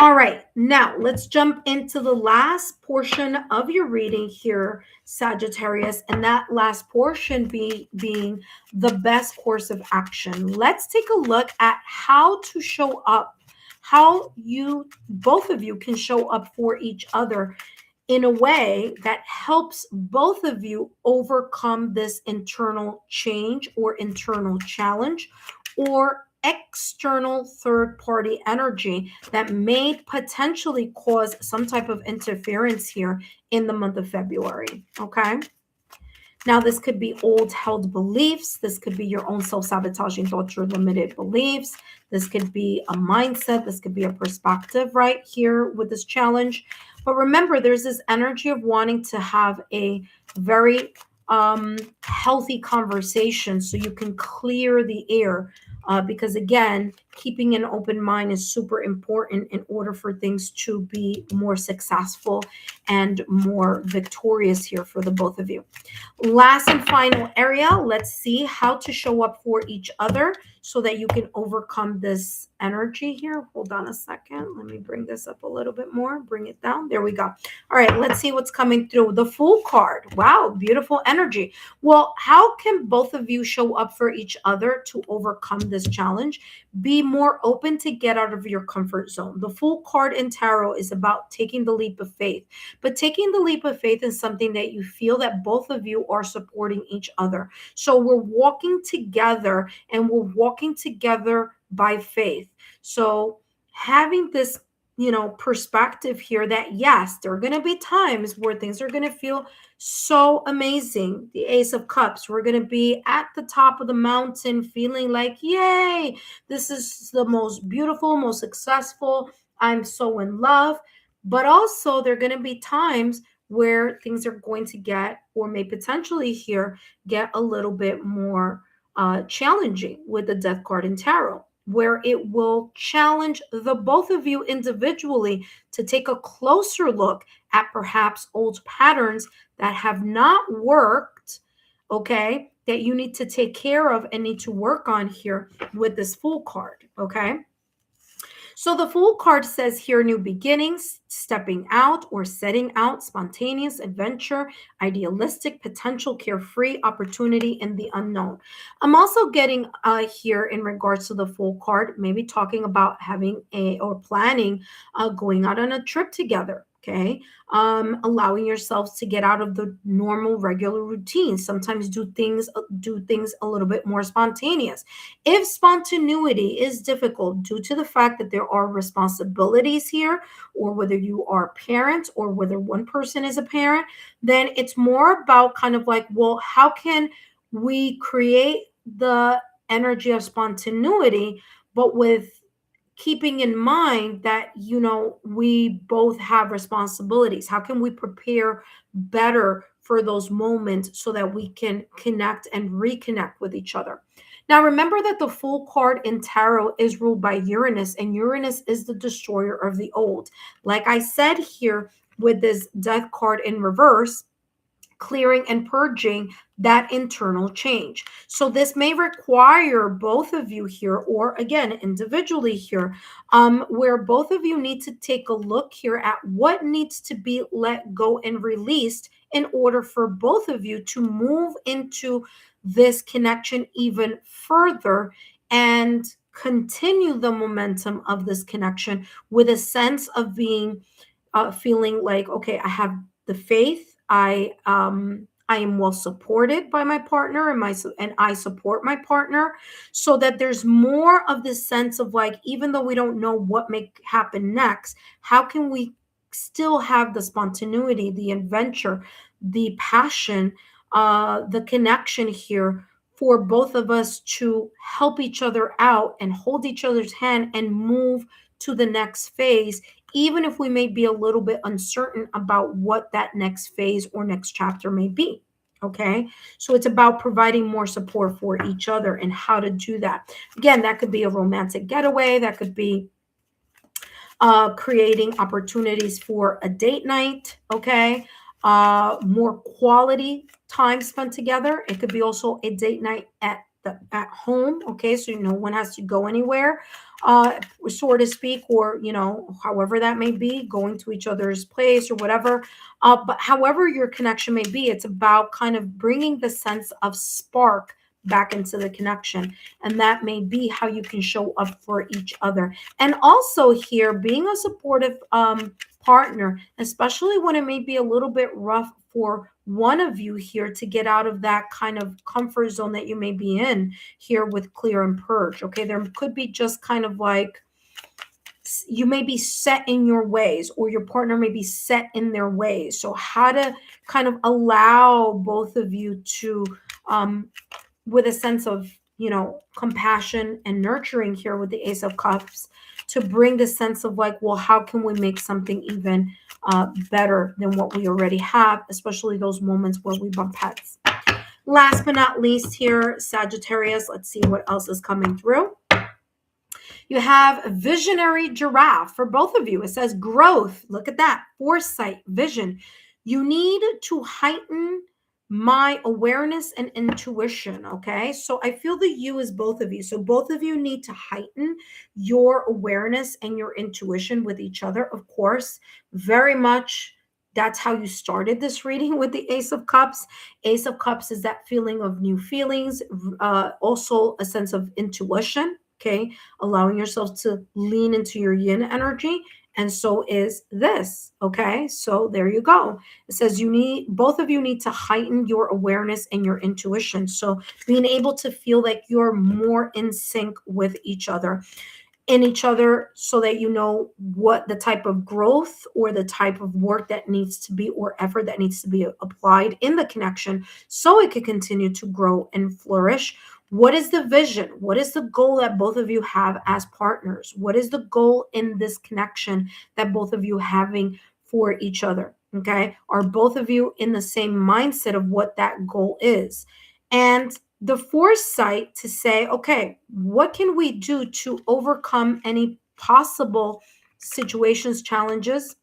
All right, now let's jump into the last portion of your reading here, Sagittarius, and that last portion being the best course of action. Let's take a look at how to show up, how both of you can show up for each other in a way that helps both of you overcome this internal change or internal challenge or external third party energy that may potentially cause some type of interference here in the month of February. Okay. Now, this could be old held beliefs. This could be your own self-sabotaging thoughts or limited beliefs. This could be a mindset. This could be a perspective right here with this challenge. But remember, there's this energy of wanting to have a very healthy conversation so you can clear the air. Because again, keeping an open mind is super important in order for things to be more successful and more victorious here for the both of you. Last and final area, let's see how to show up for each other so that you can overcome this energy here. Hold on a second. Let me bring this up a little bit more. Bring it down. There we go. All right, let's see what's coming through. The Fool card. Wow, beautiful energy. Well, how can both of you show up for each other to overcome this challenge? Be more open to get out of your comfort zone. The Fool card in tarot is about taking the leap of faith, but taking the leap of faith is something that you feel that both of you are supporting each other. So we're walking together, and we're walking together by faith. So having this, perspective here that yes, there are going to be times where things are going to feel so amazing. The Ace of Cups, we're going to be at the top of the mountain feeling like, yay, this is the most beautiful, most successful. I'm so in love. But also, there are going to be times where things are going to get, or may potentially here, get a little bit more challenging with the Death card in tarot, where it will challenge the both of you individually to take a closer look at perhaps old patterns that have not worked, okay, that you need to take care of and need to work on here with this Fool card, okay? So the Fool card says here, new beginnings, stepping out or setting out, spontaneous adventure, idealistic, potential, carefree, opportunity in the unknown. I'm also getting here in regards to the Fool card, maybe talking about having or planning going out on a trip together. Okay, allowing yourselves to get out of the normal, regular routine. Sometimes do things a little bit more spontaneous. If spontaneity is difficult due to the fact that there are responsibilities here, or whether you are parents or whether one person is a parent, then it's more about kind of like, well, how can we create the energy of spontaneity, but with keeping in mind that, we both have responsibilities? How can we prepare better for those moments so that we can connect and reconnect with each other? Now, remember that the Fool card in tarot is ruled by Uranus, and Uranus is the destroyer of the old. Like I said here with this Death card in reverse, clearing and purging that internal change. So this may require both of you here, or again, individually here, where both of you need to take a look here at what needs to be let go and released in order for both of you to move into this connection even further and continue the momentum of this connection with a sense of being feeling like, okay, I have the faith. I am well supported by my partner, and I support my partner, so that there's more of this sense of like, even though we don't know what may happen next, how can we still have the spontaneity, the adventure, the passion, the connection here for both of us to help each other out and hold each other's hand and move to the next phase, even if we may be a little bit uncertain about what that next phase or next chapter may be. Okay, so it's about providing more support for each other and how to do that. Again, that could be a romantic getaway, that could be creating opportunities for a date night, okay, more quality time spent together. It could be also a date night at home, okay, so no one has to go anywhere, so to speak, or however that may be, going to each other's place or whatever. But however your connection may be, it's about kind of bringing the sense of spark back into the connection, and that may be how you can show up for each other. And also here, being a supportive partner, especially when it may be a little bit rough for one of you here to get out of that kind of comfort zone that you may be in here with clear and purge. Okay, there could be just kind of like, you may be set in your ways, or your partner may be set in their ways. So how to kind of allow both of you to with a sense of, compassion and nurturing here with the Ace of Cups, to bring the sense of like, well, how can we make something even better than what we already have, especially those moments where we bump heads. Last but not least here, Sagittarius, let's see what else is coming through. You have visionary giraffe for both of you. It says growth. Look at that. Foresight, vision. You need to heighten my awareness and intuition. Okay. So I feel the you is both of you. So both of you need to heighten your awareness and your intuition with each other. Of course, very much that's how you started this reading with the Ace of Cups. Ace of Cups is that feeling of new feelings, also a sense of intuition. Okay, allowing yourself to lean into your yin energy. And so is this. Okay, so there you go. It says you need, both of you need to heighten your awareness and your intuition. So being able to feel like you're more in sync with each other, in each other, so that you know what the type of growth or the type of work that needs to be, or effort that needs to be applied in the connection so it can continue to grow and flourish. What is the vision? What is the goal that both of you have as partners? What is the goal in this connection that both of you having for each other? Okay, are both of you in the same mindset of what that goal is? And the foresight to say, okay, what can we do to overcome any possible situations, challenges,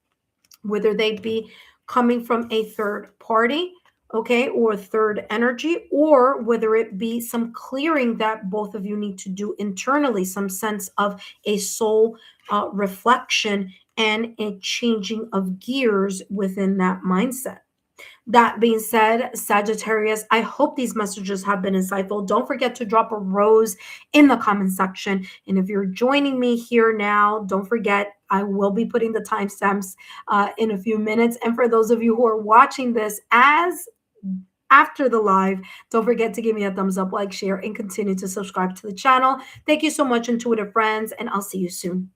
whether they be coming from a third party, okay, or third energy, or whether it be some clearing that both of you need to do internally, some sense of a soul reflection and a changing of gears within that mindset. That being said, Sagittarius, I hope these messages have been insightful. Don't forget to drop a rose in the comment section. And if you're joining me here now, don't forget, I will be putting the timestamps in a few minutes. And for those of you who are watching this as after the live, don't forget to give me a thumbs up, like, share, and continue to subscribe to the channel. Thank you so much, intuitive friends, and I'll see you soon.